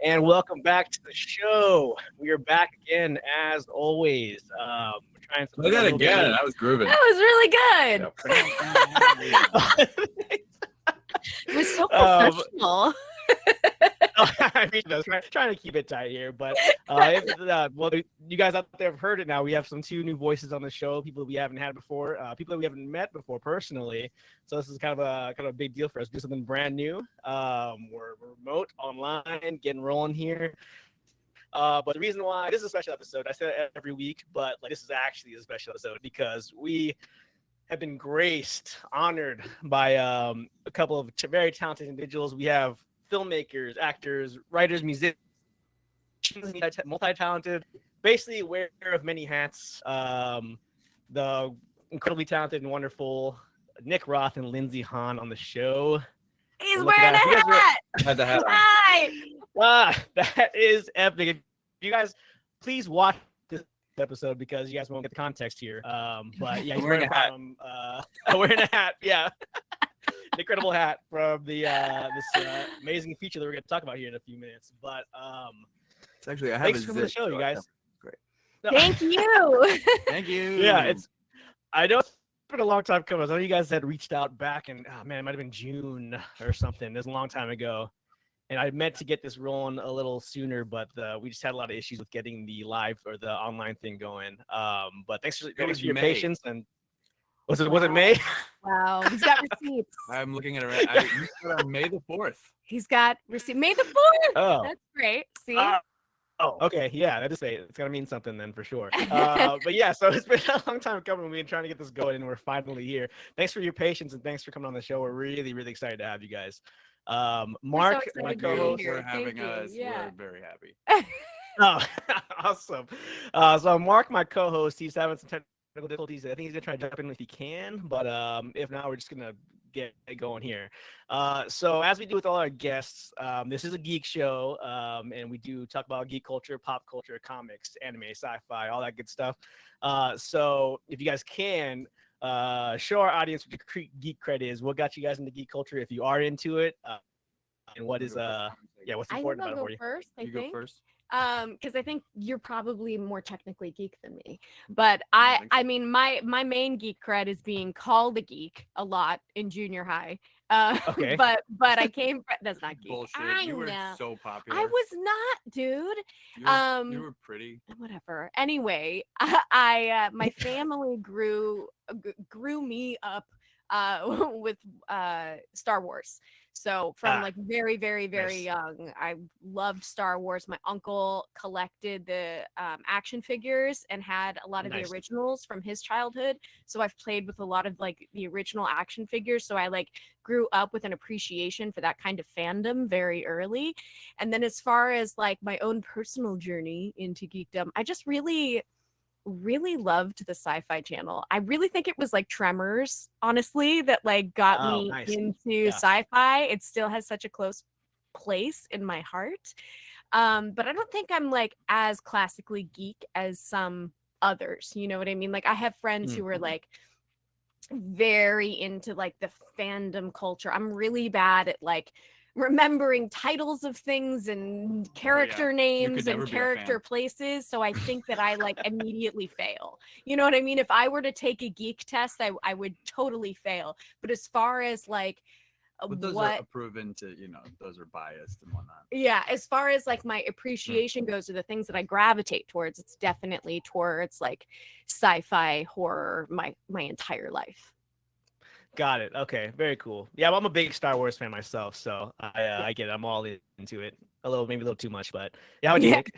and welcome back to the show. We are back again, as always. We're trying Look at it again. That was grooving. That was really good. It was so professional. I mean, I was trying to keep it tight here, but well, you guys out there have heard it now. We have two new voices on the show, people we haven't had before, people that we haven't met before personally. So this is kind of a big deal for us. Do something brand new. We're remote, online, getting rolling here. But the reason why this is a special episode, I say it every week, but this is actually a special episode because we have been graced, honored by a couple of very talented individuals. We have filmmakers, actors, writers, musicians, multi-talented, basically wearer of many hats. The incredibly talented and wonderful Nick Roth and Lindsey Haun on the show. He's wearing a hat. Had the hat on. Hi. That is epic. If you guys please watch this episode because you guys won't get the context here. But yeah, he's wearing a hat. Wearing a hat, yeah. An incredible hat from the this amazing feature that we're going to talk about here in a few minutes. But it's actually thanks for the show, you guys. Great. Thank you. Thank you. Yeah, I know it's been a long time coming. I know you guys had reached out back in, it might have been June or something. It was a long time ago. And I meant to get this rolling a little sooner, but we just had a lot of issues with getting the live or the online thing going. But thanks for your patience. And was it May? Wow, he's got receipts. I'm looking at it right. You said on May the 4th. He's got receipts. May the 4th. Oh, that's great. See. Okay. Yeah, that is it's gonna mean something then for sure. But yeah, so it's been a long time coming. We've been trying to get this going, and we're finally here. Thanks for your patience and thanks for coming on the show. We're really, really excited to have you guys. Mark, so my co-host, for having us. Yeah. We're very happy. Oh, awesome. So Mark, my co-host, he's having some technical difficulties. I think he's gonna try to jump in if he can, but if not, we're just gonna get going here. So as we do with all our guests, this is a geek show, and we do talk about geek culture, pop culture, comics, anime, sci-fi, all that good stuff. So if you guys can show our audience what your geek cred is, what got you guys into geek culture if you are into it, and what is what's important about it for you. First, I think. Go first. Because I think you're probably more technically geek than me, but I mean my main geek cred is being called a geek a lot in junior high. Okay. But I came from, that's not geek. Bullshit. I were know. So popular. I was not, dude. You were pretty. Whatever. Anyway, I my family grew me up with Star Wars. So from very, very, very young, I loved Star Wars. My uncle collected the action figures and had a lot of the originals from his childhood. So I've played with a lot of the original action figures. So I grew up with an appreciation for that kind of fandom very early. And then as far as my own personal journey into geekdom, I just really loved the Sci-Fi Channel. I really think it was Tremors, honestly, that got me into sci-fi. It still has such a close place in my heart. But I don't think I'm as classically geek as some others. You know what I mean? I have friends who are very into the fandom culture. I'm really bad at remembering titles of things and character names and character places. So I think that I immediately fail. You know what I mean? If I were to take a geek test, I would totally fail. But as far as but those are proven to, those are biased and whatnot. Yeah, as far as my appreciation goes to the things that I gravitate towards, it's definitely towards sci-fi, horror, my entire life. Got it. Okay, very cool. Yeah, I'm a big Star Wars fan myself, so I get it. I'm all into it. Maybe a little too much, but yeah. How would you think?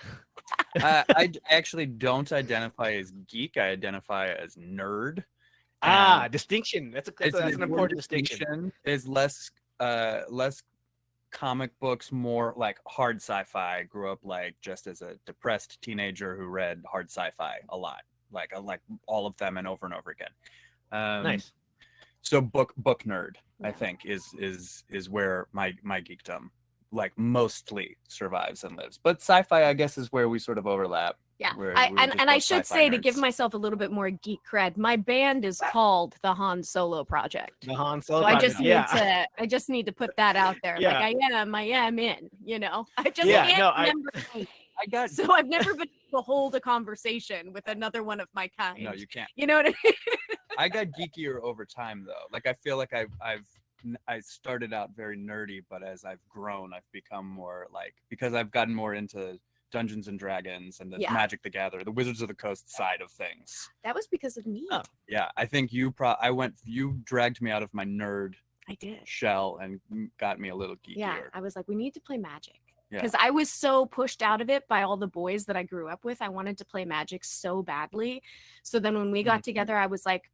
I actually don't identify as geek. I identify as nerd. Distinction. That's an important distinction. There's less comic books, more hard sci-fi. I grew up just as a depressed teenager who read hard sci-fi a lot, like all of them and over again. Nice. So book nerd, I think, is where my geekdom mostly survives and lives. But sci-fi, I guess, is where we sort of overlap. Yeah, We're I just and I both should sci-fi say, to give nerds. myself a little bit more geek cred, my band is called the Han Solo Project. The Han So Solo I Project. just need to put that out there. Like Yeah. I am in, you know. I just Yeah, can't no, remember. I got So I've never been able to hold a conversation with another one of my kind. no, you can't. You know what I mean? I got geekier over time though. Like I feel like I started out very nerdy, but as I've grown, I've become more like, because I've gotten more into Dungeons and Dragons and the Yeah. Magic the Gathering, the Wizards of the Coast side of things. That was because of me. Oh. Yeah, I think you dragged me out of my nerd I did. shell and got me a little geekier. Yeah, I was like, we need to play Magic. Yeah. Because I was so pushed out of it by all the boys that I grew up with. I wanted to play Magic so badly. So then when we got together, I was like,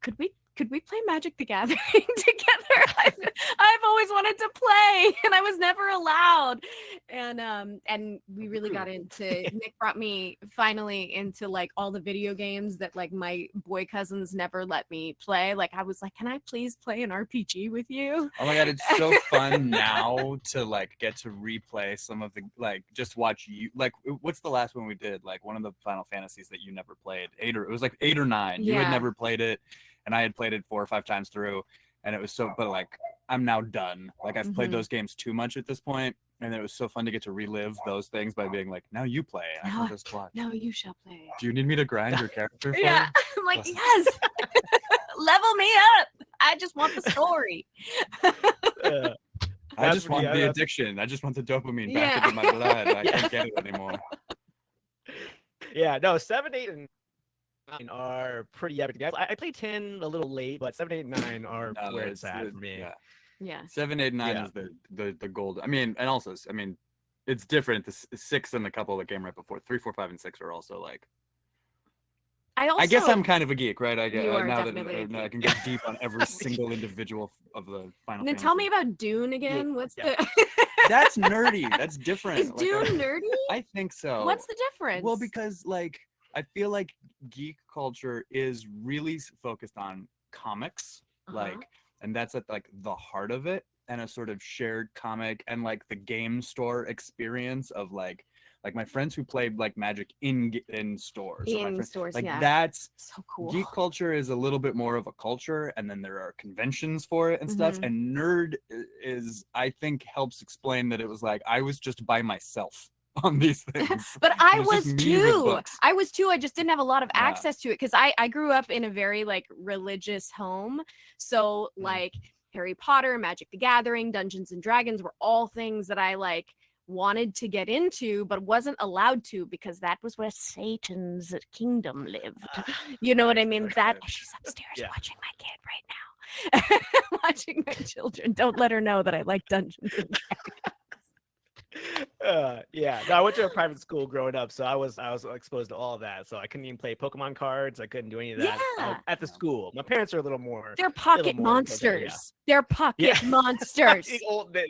could we play Magic the Gathering together? I've always wanted to play and I was never allowed. And we really got into Nick brought me finally into like all the video games that like my boy cousins never let me play. Like I was like, can I please play an RPG with you? Oh my god, it's so fun now to like get to replay some of the, like, just watch you, like, what's the last one we did? Like one of the Final Fantasies that you never played. It was like 8 or 9. You had Yeah. never played it, and I had played it 4 or 5 times through, and it was so, but like I'm now done. Like I've played Mhm. those games too much at this point, and it was so fun to get to relive those things by being like, now you play, and I No, can just watch. No, you shall play. Do you need me to grind your character for Yeah. you? I'm like, Awesome. yes. Level me up. I just want the story. I just want the that's- addiction. I just want the dopamine Yeah. back into my blood. I Yeah. can't get it anymore. Yeah, no, 7, 8, and 9 are pretty epic. I played 10 a little late, but 7, 8, and 9 are No, where it's at for me. Yeah. Yeah. 7, 8, 9 Yeah. is the gold. I mean, and also, I mean, it's different. The 6 and the couple that came right before 3, 4, 5, and 6 are also like. I guess I'm kind of a geek, right? You are now definitely a that I geek. can get deep on every single individual of the Final Then tell me Fantasy. about Dune again. What's Yeah. the That's nerdy. That's different. Is Like, Dune nerdy? I think so. What's the difference? Well, because like I feel like geek culture is really focused on comics, like, and that's at like the heart of it, and a sort of shared comic and like the game store experience of like my friends who played like Magic in stores. or my in friends, stores, like yeah. that's So cool. geek culture is a little bit more of a culture, and then there are conventions for it and stuff. Mhm. And nerd is, I think, helps explain that it was like I was just by myself on these things. But I It was was just me with too. books. I was too. I just didn't have a lot of Yeah. access to it because I grew up in a very like religious home. So like Harry Potter, Magic the Gathering, Dungeons and Dragons were all things that I like wanted to get into but wasn't allowed to because that was where Satan's kingdom lived. You know what I mean? That she's upstairs Yeah. watching my kid right now. Watching my children. Don't let her know that I like Dungeons and Yeah, no, I went to a private school growing up, so I was exposed to all of that. So I couldn't even play Pokemon cards. I couldn't do any of that Yeah. at the school. My parents are a little more. They're pocket more into that, yeah. monsters. They're pocket Yeah. monsters. The old- there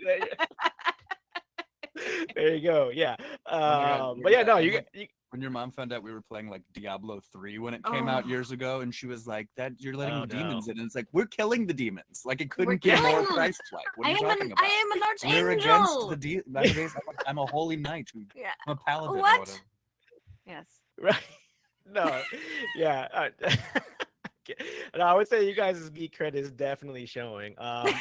you go. Yeah. God, But yeah, yeah, no, and you, like- you When your mom found out we were playing like Diablo 3 when it came out Oh. years ago, and she was like, "That you're letting Oh, the demons no. in," and it's like we're killing the demons. Like it We're couldn't get more killing them. Christ-like. What are I you am talking an about? I am an We're archangel. against the I'm a holy knight. Yeah. I'm a paladin. or What? whatever. Yes. right? No, yeah. No, I would say you guys' geek credit is definitely showing.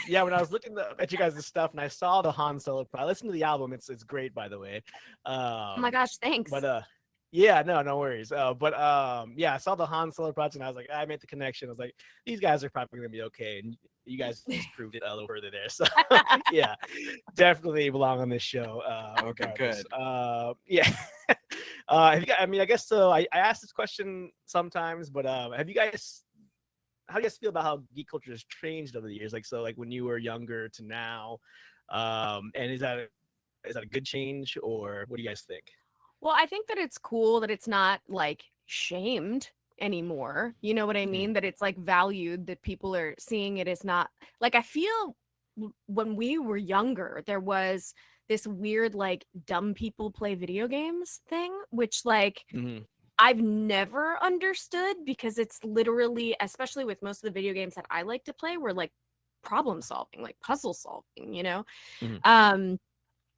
Yeah, when I was looking at you guys' stuff and I saw the Han Solo, I listened to the album. It's great, by the way. Oh my gosh, thanks. But yeah, no worries. Yeah, I saw the Han Solo project and I was like, I made the connection. I was like, these guys are probably gonna be okay, and you guys just proved it a little further there. So yeah, definitely belong on this show. Okay, regardless. good. Yeah. I mean, I guess so. I ask this question sometimes, but have you guys? How do you guys feel about how geek culture has changed over the years? Like, so, like when you were younger to now, and is that a good change, or what do you guys think? Well, I think that it's cool that it's not like shamed anymore. You know what I mean? That it's like valued, that people are seeing it as not like, I feel when we were younger, there was this weird like dumb people play video games thing, which like I've never understood, because it's literally, especially with most of the video games that I like to play, were like problem solving, like puzzle solving, you know?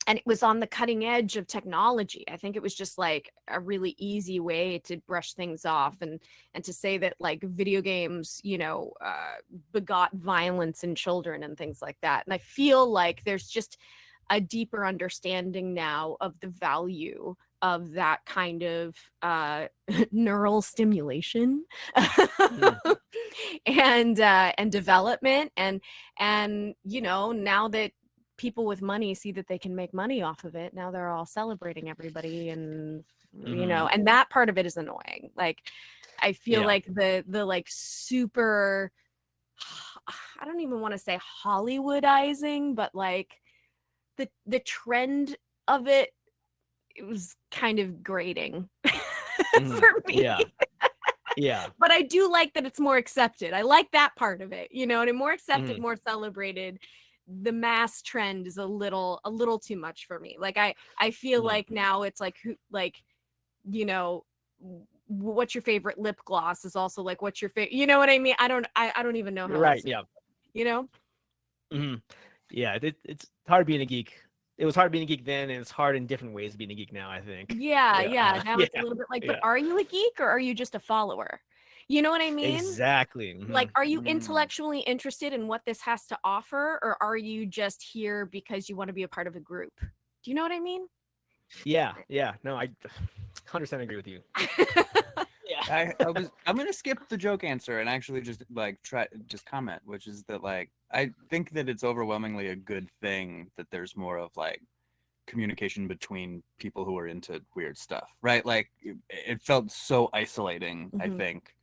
and it was on the cutting edge of technology. I think it was just like a really easy way to brush things off, and to say that like video games, you know, begot violence in children and things like that. And I feel like there's just a deeper understanding now of the value of that kind of neural stimulation and development, and you know, now that people with money see that they can make money off of it, now they're all celebrating everybody, and you know, and that part of it is annoying. Like I feel like the like super, I don't even want to say Hollywoodizing, but like the trend of it, it was kind of grating for me. Yeah. But I do like that it's more accepted. I like that part of it, you know, and more accepted, more celebrated. The mass trend is a little too much for me. Like I feel like now it's like, who, like, you know, what's your favorite lip gloss is also like, what's your favorite, you know what I mean? I don't even know how Right. else, you know. Yeah, it's hard being a geek. It was hard being a geek then, and it's hard in different ways being a geek now, I think. Yeah. Now it's a little bit like, but are you a geek or are you just a follower? You know what I mean? Exactly. Like, are you intellectually interested in what this has to offer, or are you just here because you want to be a part of a group? Do you know what I mean? Yeah. No, I 100% agree with you. I'm gonna skip the joke answer and actually just like comment, which is that like I think that it's overwhelmingly a good thing that there's more of like communication between people who are into weird stuff, right? Like it felt so isolating. I think,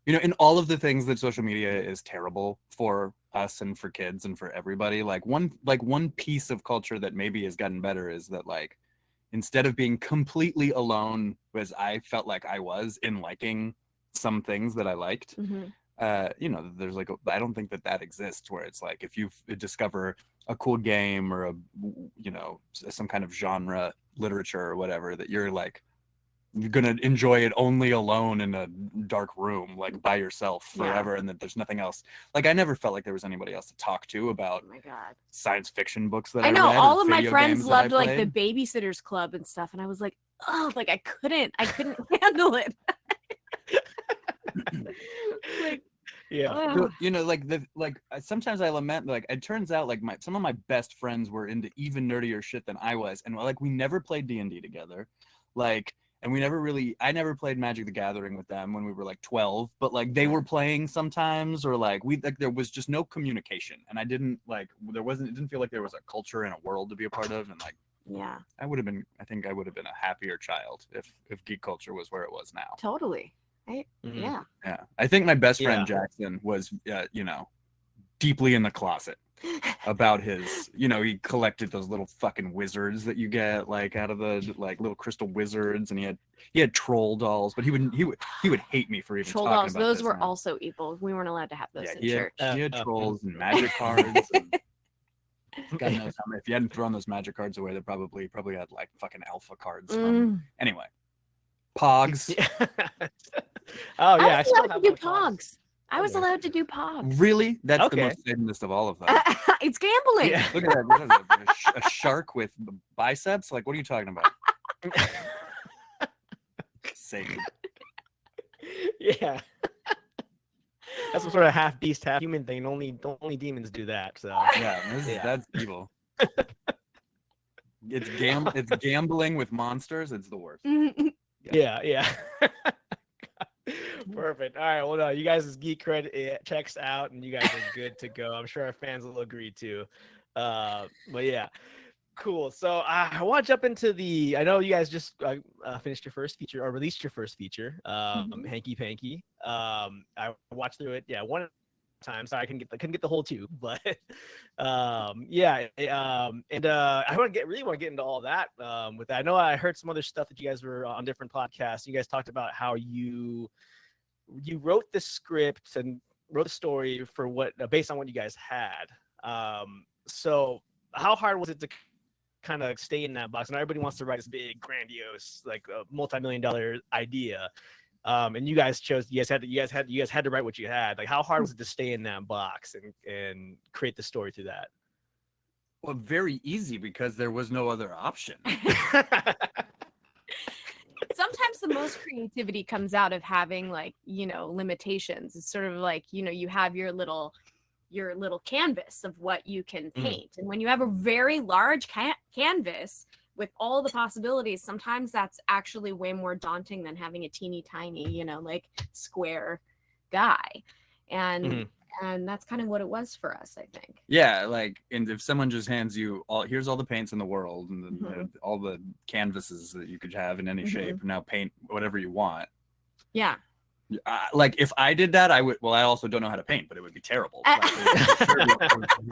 you know, in all of the things that social media is terrible for us and for kids and for everybody, like one piece of culture that maybe has gotten better is that like, instead of being completely alone, as I felt like I was in liking some things that I liked, you know, there's like, I don't think that exists where it's like, if you discover a cool game or you know, some kind of genre literature or whatever, that you're like, you're gonna enjoy it only alone in a dark room, like by yourself forever, and that there's nothing else. Like I never felt like there was anybody else to talk to about science fiction books that I know read, all or of my video friends games that I loved like the played. Babysitters Club and stuff, and I was like, oh, like I couldn't handle it. Like, So, you know, like sometimes I lament, like it turns out like some of my best friends were into even nerdier shit than I was, and like we never played D&D together, like, and I never played Magic the Gathering with them when we were like 12, but like they were playing sometimes, or like there was just no communication, and it didn't feel like there was a culture and a world to be a part of, and like I think I would have been a happier child if geek culture was where it was now. Totally. Right? Yeah. I think my best friend Jackson was, you know, deeply in the closet about his, you know, he collected those little fucking wizards that you get like out of the like little crystal wizards, and he had troll dolls, but he would hate me for even troll talking dolls. about Those this, were man. also evil. We weren't allowed to have those in church. He had trolls and magic cards. And God knows how many. If you hadn't thrown those magic cards away, they probably had like fucking alpha cards from anyway. Pogs. Oh yeah, I was allowed to do Pogs. I was allowed to do Pogs. Really? That's the most Satanist of all of them. It's gambling. Yeah. Look at that. A shark with biceps? Like, what are you talking about? Satan. Yeah. That's some sort of half beast, half human thing. Only demons do that. So that's evil. It's gambling with monsters. It's the worst. Yeah. Perfect. All right. Well, no, you guys' geek cred checks out, and you guys are good to go. I'm sure our fans will agree too. But yeah, cool. So I want to jump into I know you guys just finished your first feature or released your first feature, Hanky Panky. I watched through it. Yeah, one time. Sorry, I couldn't get the whole two, but I really want to get into all that. With that, I know I heard some other stuff that you guys were on different podcasts. You guys talked about how you wrote the script and wrote the story for based on what you guys had. So how hard was it to kind of stay in that box? And everybody wants to write this big, grandiose, like a multi-million-dollar idea. And you guys had to write what you had. Like, how hard was it to stay in that box and create the story through that? Well, very easy because there was no other option. Sometimes the most creativity comes out of having like, limitations. It's sort of like, you have your little canvas of what you can paint. And when you have a very large canvas with all the possibilities, sometimes that's actually way more daunting than having a teeny tiny, like square guy. And and that's kind of what it was for us, I think. Yeah, like, and if someone just hands you here's all the paints in the world and all the canvases that you could have in any shape, now paint whatever you want. Yeah. Like if I did that, I would. Well, I also don't know how to paint, but it would be terrible. Like,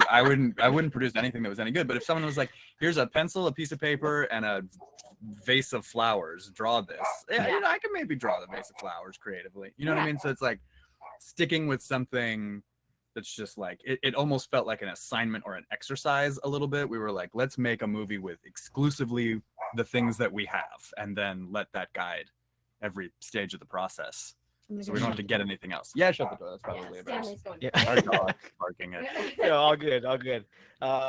I wouldn't produce anything that was any good. But if someone was like, "Here's a pencil, a piece of paper, and a vase of flowers. Draw this." Yeah, I can maybe draw the vase of flowers creatively. You know what I mean? So it's like sticking with something that's just like it almost felt like an assignment or an exercise a little bit. We were like, let's make a movie with exclusively the things that we have, and then let that guide every stage of the process. So we don't have to get anything else. Yeah, shut the door. That's probably Stanley's going. our dog barking it. Yeah, all good.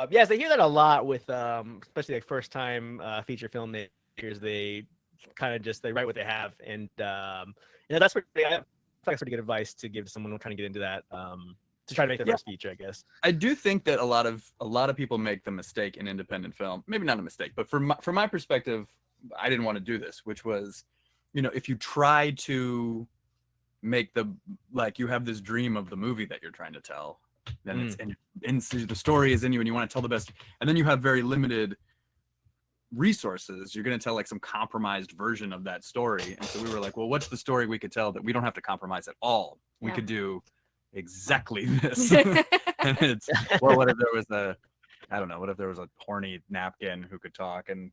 Yes, I hear that a lot with especially like first time feature filmmakers. They kind of just they write what they have, and that's what I feel like that's pretty good advice to give to someone trying to get into that to try to make their first feature, I guess. I do think that a lot of people make the mistake in independent film. Maybe not a mistake, but from my perspective, I didn't want to do this, which was, if you try to make you have this dream of the movie that you're trying to tell, then it's the story is in you and you want to tell the best, and then you have very limited resources, you're going to tell like some compromised version of that story. And so we were like, well, what's the story we could tell that we don't have to compromise at all? We could do exactly this. And it's, well, what if there was what if there was a horny napkin who could talk and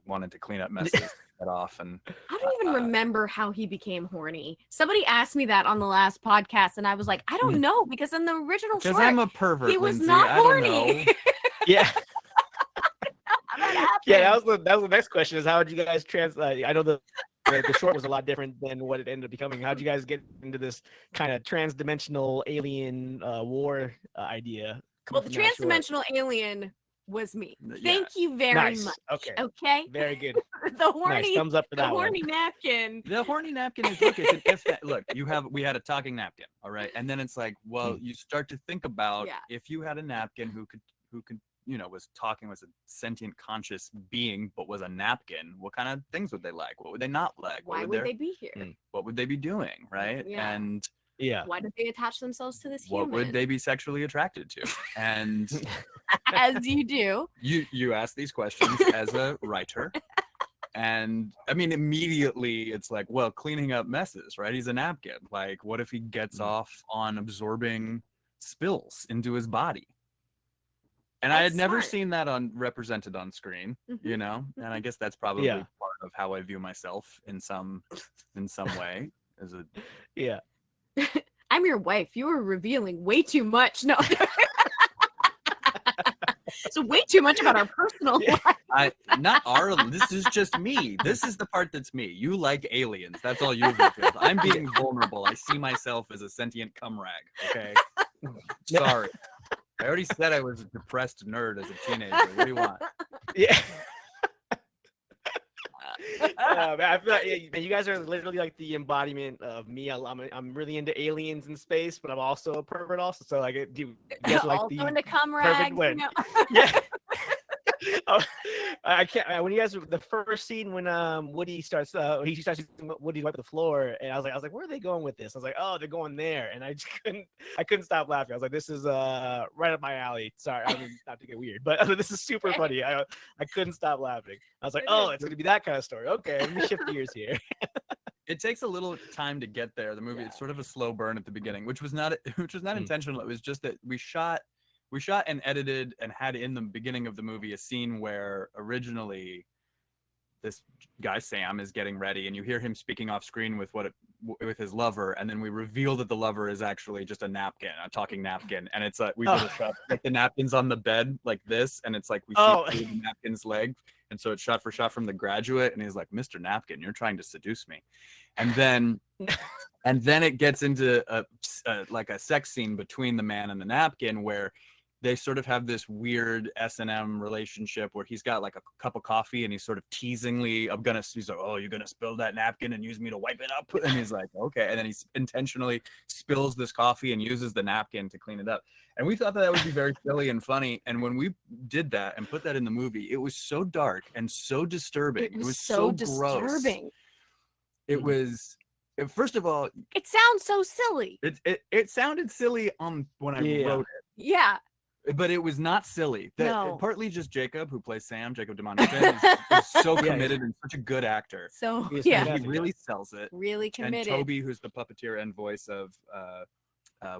wanted to clean up messes that off. And I don't even remember how he became horny. Somebody asked me that on the last podcast, and I was like, I don't know, because in the original short, I'm a pervert, he was Lindsay. not horny. I don't know. Yeah. That Yeah, that was the next question is how did you guys translate? I know the short was a lot different than what it ended up becoming. How did you guys get into this kind of trans-dimensional alien war idea? Well, the trans-dimensional alien was me. Thank you very much. Okay. Very good. The horny, nice. Thumbs up for that. The horny napkin. The horny napkin is look, we had a talking napkin, all right, and then it's like, well, you start to think about if you had a napkin who could was talking, was a sentient conscious being, but was a napkin, what kind of things would they like? What would they not like? Why would they be here? What would they be doing, right? Yeah. And why did they attach themselves to this human? What would they be sexually attracted to? And as you do, you ask these questions as a writer, and I mean immediately it's like, well, cleaning up messes, right? He's a napkin. Like, what if he gets off on absorbing spills into his body? And I had never seen that represented on screen, and I guess that's probably part of how I view myself in some way as a I'm your wife. You were revealing way too much. No. So way too much about our personal life. This is just me. This is the part that's me. You like aliens. That's all you've revealed. I'm being vulnerable. I see myself as a sentient cum rag. Okay. Sorry. I already said I was a depressed nerd as a teenager. What do you want? Yeah. Man, I feel like you guys are literally like the embodiment of me. I'm really into aliens in space, but I'm also a pervert also. So like, you guys are like also the into cum rags. Yeah. I can't. When you guys the first scene when Woody starts he starts Woody wipe the floor, and I was like, where are they going with this? I was like, oh, they're going there, and I couldn't stop laughing. I was like, this is right up my alley. Sorry, I mean not to get weird, but this is super funny. I couldn't stop laughing. I was like, oh, it's gonna be that kind of story. Okay, let me shift gears here. It takes a little time to get there. The movie, it's sort of a slow burn at the beginning, which was not intentional. It was just that we shot and edited and had in the beginning of the movie a scene where originally this guy Sam is getting ready, and you hear him speaking off screen with his lover, and then we reveal that the lover is actually just a talking napkin, and it's like we did a shot like the napkin's on the bed like this, and it's like we see the napkin's leg, and so it's shot for shot from The Graduate, and he's like, Mr. Napkin, you're trying to seduce me, and then it gets into a sex scene between the man and the napkin where they sort of have this weird S&M relationship where he's got like a cup of coffee and he's sort of teasingly, he's like, oh, you're going to spill that napkin and use me to wipe it up? And he's like, okay. And then he intentionally spills this coffee and uses the napkin to clean it up. And we thought that would be very silly and funny. And when we did that and put that in the movie, it was so dark and so disturbing. It was so gross. It was, first of all, it sounds so silly. It sounded silly when I wrote it. Yeah. But it was not silly. No. Partly just Jacob, who plays Sam, Jacob DeMonte, is so committed and such a good actor. So he really sells it. Really committed. And Toby, who's the puppeteer and voice of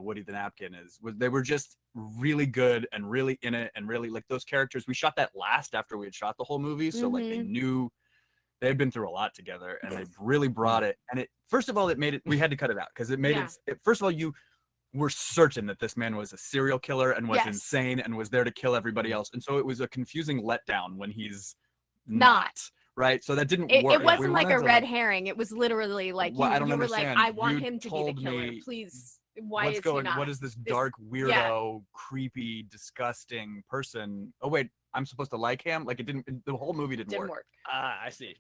Woody the Napkin, they were just really good and really in it and really like those characters. We shot that last after we had shot the whole movie, so like they knew they had been through a lot together, and they really brought it. And it, first of all, it made it. We had to cut it out because it made it. First of all, you were certain that this man was a serial killer and was insane and was there to kill everybody else, and so it was a confusing letdown when he's not. Right, so that didn't work. It wasn't like a red herring. It was literally like you were like, I want him to be the killer. Please, why is he not? What is this dark, weirdo, creepy, disgusting person? Oh wait, I'm supposed to like him? Like it didn't. The whole movie didn't work. I see.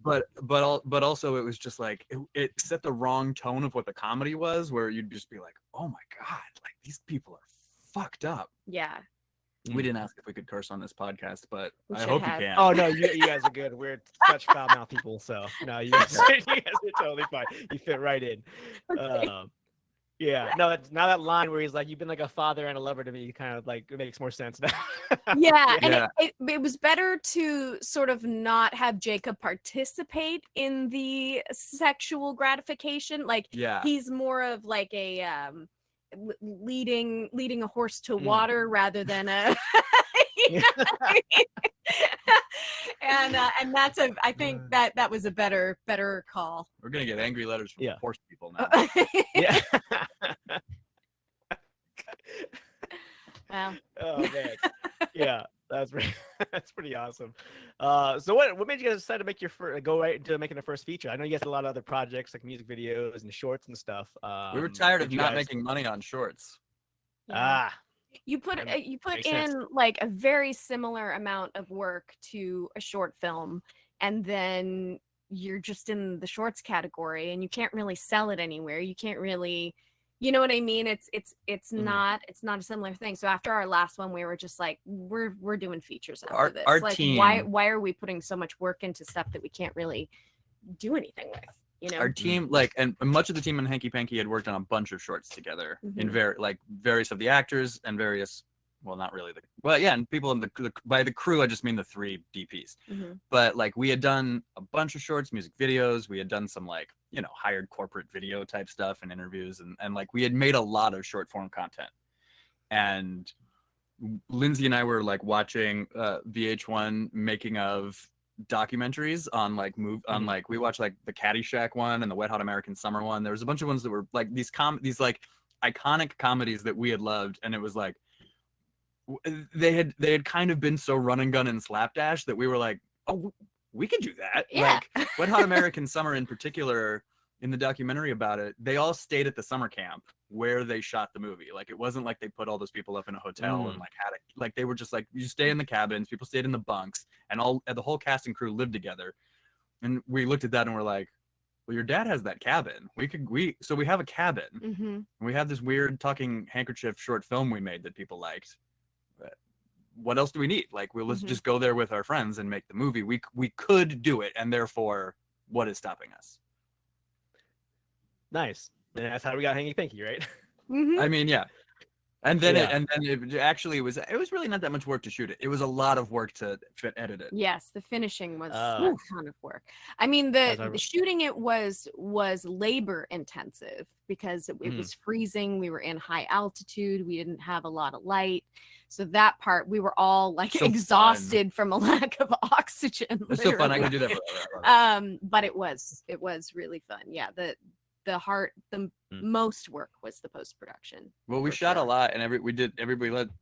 But also it was just like it set the wrong tone of what the comedy was, where you'd just be like, oh my god, like these people are fucked up. Yeah. We didn't ask if we could curse on this podcast, but I you hope can. Oh no, you guys are good. We're such foul-mouthed people, so no, you guys are totally fine. You fit right in. Okay. Yeah, no, now that line where he's like, "You've been like a father and a lover to me," kind of like it makes more sense now. And it was better to sort of not have Jacob participate in the sexual gratification. Like he's more of like a leading a horse to water rather than a and that's I think that was a better call. We're gonna get angry letters from horse people now. Yeah. Wow. Oh man. Yeah, that's pretty awesome. So what made you guys decide to make go right into making the first feature? I know you guys had a lot of other projects like music videos and shorts and stuff. We were tired of not making money on shorts. You put in like a very similar amount of work to a short film, and then you're just in the shorts category, and you can't really sell it anywhere. You can't really, you know what I mean? It's not a similar thing. So after our last one, we were just like, we're doing features after this. Our like, team, why are we putting so much work into stuff that we can't really do anything with? You know? Our team, and much of the team in Hanky Panky had worked on a bunch of shorts together in various of the actors and various, well, not really and people in by the crew, I just mean the 3 DPs. But like we had done a bunch of shorts, music videos. We had done some hired corporate video type stuff and interviews, and like we had made a lot of short form content. And Lindsey and I were like watching VH1 making of documentaries on we watched like the Caddyshack one and the Wet Hot American Summer one. There was a bunch of ones that were like these like iconic comedies that we had loved, and it was like they had kind of been so run and gun and slapdash that we were like, oh, we could do that. Like Wet Hot American Summer in particular, in the documentary about it, they all stayed at the summer camp where they shot the movie. Like it wasn't like they put all those people up in a hotel and they were just like, you stay in the cabins, people stayed in the bunks, and the whole cast and crew lived together. And we looked at that and we're like, well, your dad has that cabin. So we have a cabin. And we have this weird talking handkerchief short film we made that people liked. What else do we need? Like, let's just go there with our friends and make the movie. We could do it, and therefore, what is stopping us? Nice. And that's how we got Hanky Panky, right? I mean, yeah. And then it actually was really not that much work to shoot it. It was a lot of work to edit it. Yes, the finishing was a ton of work. I mean, the shooting it was labor intensive because it was freezing. We were in high altitude. We didn't have a lot of light. So that part, we were all like exhausted from a lack of oxygen. It's so fun. I can do that forever. But it was really fun. Yeah, the most work was the post-production. Well, we shot a lot, and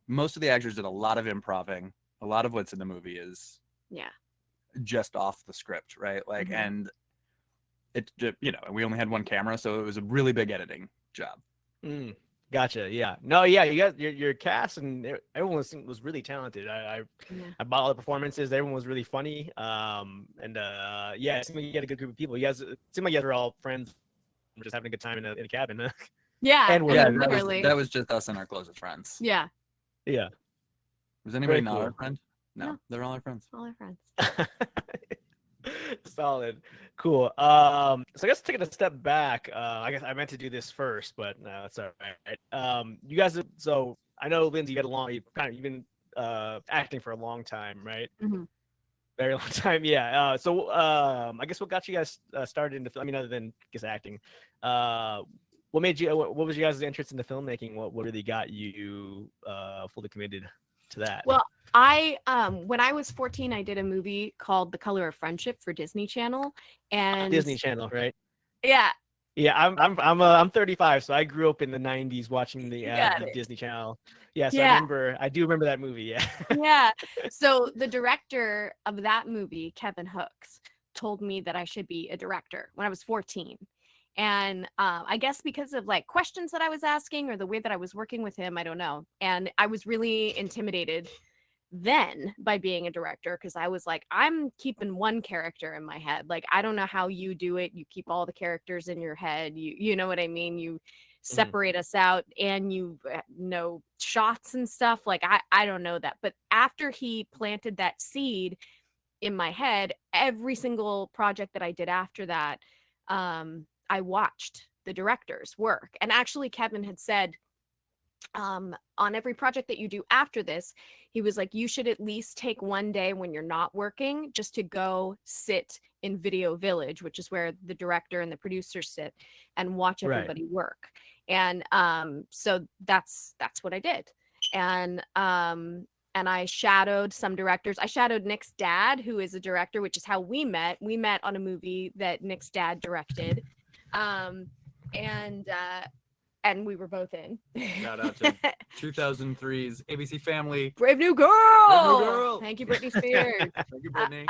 most of the actors did a lot of improvising. A lot of what's in the movie is just off the script, right? Like, and it, we only had one camera, so it was a really big editing job. Gotcha. Yeah. No. Yeah. You guys, your cast and everyone was really talented. I bought all the performances. Everyone was really funny. Yeah, it seemed like you had a good group of people. You guys, it seemed like you guys were all friends, just having a good time in a cabin. Yeah. And Yeah, working. literally. that was just us and our closest friends. Yeah. Yeah. Was anybody Very not our cool. friend? No, they're all our friends. All our friends. Solid. Cool. So I guess taking a step back, I guess I meant to do this first, but no, that's all right. You guys, so I know Lindsey, you've been acting for a long time, right? Mm-hmm. Very long time, yeah. So I guess what got you guys started into film? I mean, other than acting, what made you? What was you guys' interest into filmmaking? What really got you fully committed to that? Well, I when I was 14, I did a movie called The Color of Friendship for Disney Channel, and Disney Channel, right? Yeah. Yeah, I'm 35, so I grew up in the 90s watching the Disney Channel. Yeah, so I do remember that movie. Yeah. Yeah. So the director of that movie, Kevin Hooks, told me that I should be a director when I was 14. And I guess because of like questions that I was asking or the way that I was working with him, I don't know. And I was really intimidated then by being a director because I was like, I'm keeping one character in my head. Like, I don't know how you do it. You keep all the characters in your head. You know what I mean? You separate us out and you know shots and stuff. Like, I don't know that. But after he planted that seed in my head, every single project that I did after that, I watched the director's work. And actually, Kevin had said, on every project that you do after this, he was like, you should at least take one day when you're not working just to go sit in Video Village, which is where the director and the producers sit, and watch everybody work. And so that's what I did. And I shadowed some directors. I shadowed Nick's dad, who is a director, which is how we met. We met on a movie that Nick's dad directed. And we were both in. Shout out to 2003's ABC Family. Brave New Girl. Brave New Girl. Thank you, Britney Spears. Thank you, Brittany.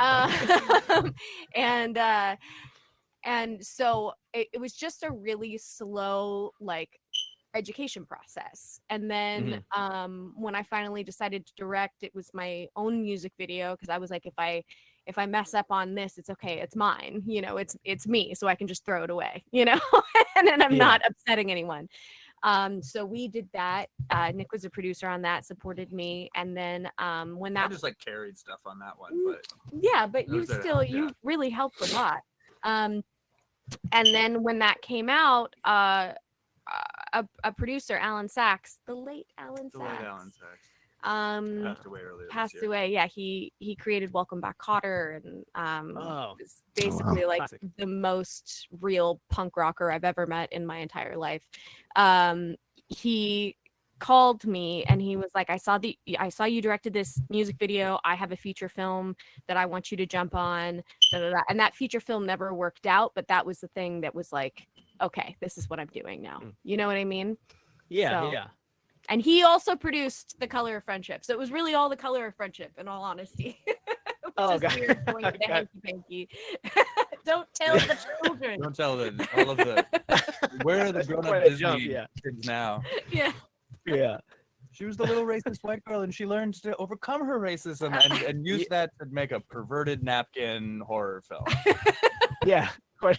And so it was just a really slow, like, education process. And then when I finally decided to direct, it was my own music video because I was like, if I mess up on this, it's okay, it's mine, you know, it's me, so I can just throw it away, you know. And then I'm not upsetting anyone. So we did that. Nick was a producer on that, supported me. And then when that I just like carried stuff on that one, but yeah, but you really helped a lot. And then when that came out, a producer, Alan Sachs, the late Alan Sachs, passed away. Yeah, he created Welcome Back, Kotter, and was basically like classic. The most real punk rocker I've ever met in my entire life. He called me and he was like, I saw you directed this music video. I have a feature film that I want you to jump on. And that feature film never worked out, but that was the thing that was like, okay, this is what I'm doing now. You know what I mean? Yeah, so, and he also produced The Color of Friendship. So it was really all The Color of Friendship, in all honesty. God. Weird going to Hanky Panky. Don't tell the children. Don't tell them. All of the where are the grown-up Disney kids now? Yeah. She was the little racist white girl, and she learned to overcome her racism and use that to make a perverted napkin horror film. Yeah, quite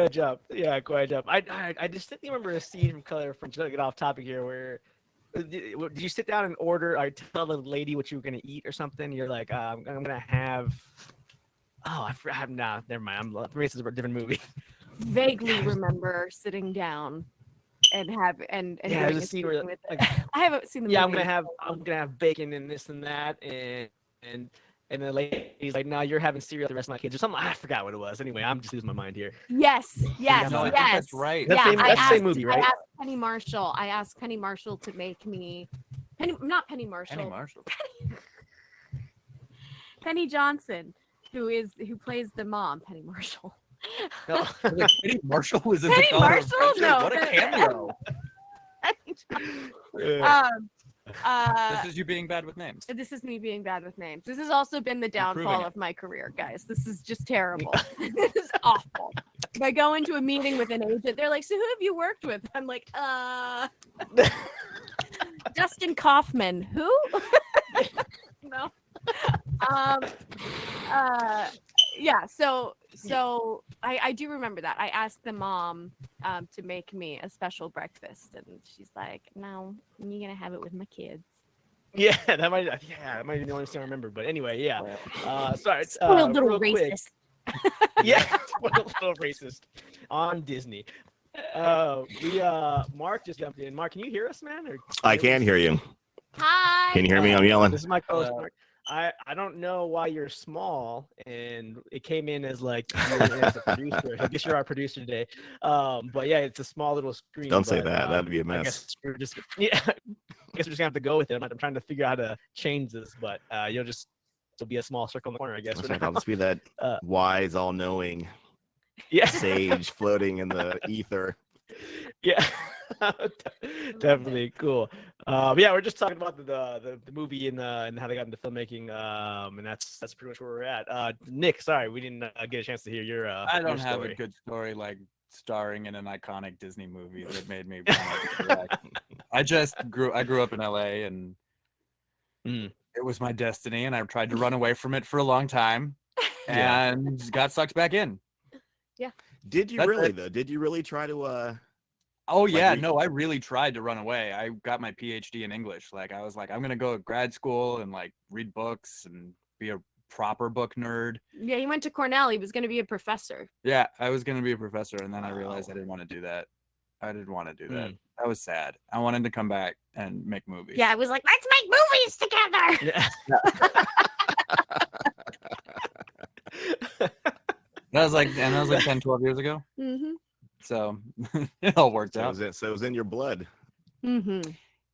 a jump. Yeah, quite a jump. I distinctly remember a scene from Color of Friendship. To get off topic here, where did you sit down and order? Or tell the lady what you were gonna eat or something? You're like, I'm gonna have. Oh, I forgot. Nah, never mind. Race is a different movie. Vaguely remember sitting down and there's a scene where with I haven't seen the movie. I'm gonna have bacon and this and that and the lady's like, no, you're having cereal the rest of my kids or something. I forgot what it was. Anyway, I'm just losing my mind here. Yes. No, I think that's right. That's the same movie, right? I asked Penny Marshall to make me not Penny Marshall. Penny Johnson, who plays the mom, Penny Marshall. No. Penny Marshall was in Penny The Color of Marshall? Friendship. No. What a cameo. This is you being bad with names. This is me being bad with names. This has also been the downfall of my career, guys. This is just terrible. This is awful. If I go into a meeting with an agent, they're like, so who have you worked with? I'm like, Dustin Kaufman. Who? No. Yeah, so I do remember that. I asked the mom to make me a special breakfast, and she's like, no, you're gonna have it with my kids. Yeah, that might be the only thing I remember. But anyway, yeah. Sorry, Spoiled little real quick. racist. Yeah, spoiled little racist on Disney. Mark just jumped in. Mark, can you hear us, man? Or I can hear you. Hi. Can you hear me? I'm yelling. This is my co-host, Mark. I don't know why you're small, and it came in as like you were as a producer. I guess you're our producer today. But yeah, it's a small little screen. Don't say that. That'd be a mess. I guess we're just gonna have to go with it. I'm trying to figure out how to change this, but it'll be a small circle in the corner, I guess. I'll just be that wise, all-knowing sage floating in the ether. Yeah. Definitely cool. Yeah, we're just talking about the movie and how they got into filmmaking, and that's pretty much where we're at. Nick, sorry, we didn't get a chance to hear your I don't your have story. a good story like starring in an iconic Disney movie that made me I grew up in LA, and it was my destiny, and I tried to run away from it for a long time and got sucked back in. Yeah. Did you really though? Did you really try to Oh yeah, no, I really tried to run away. I got my PhD in English. Like I was like, I'm gonna go to grad school and like read books and be a proper book nerd. Yeah, he went to Cornell. He was going to be a professor. Yeah, I was gonna be a professor, and then I realized I didn't want to do that. That was sad. I wanted to come back and make movies. Yeah, I was like, let's make movies together. That was like 10, 12 years ago. Mm-hmm. So it all worked out. So it was in your blood. Mm-hmm.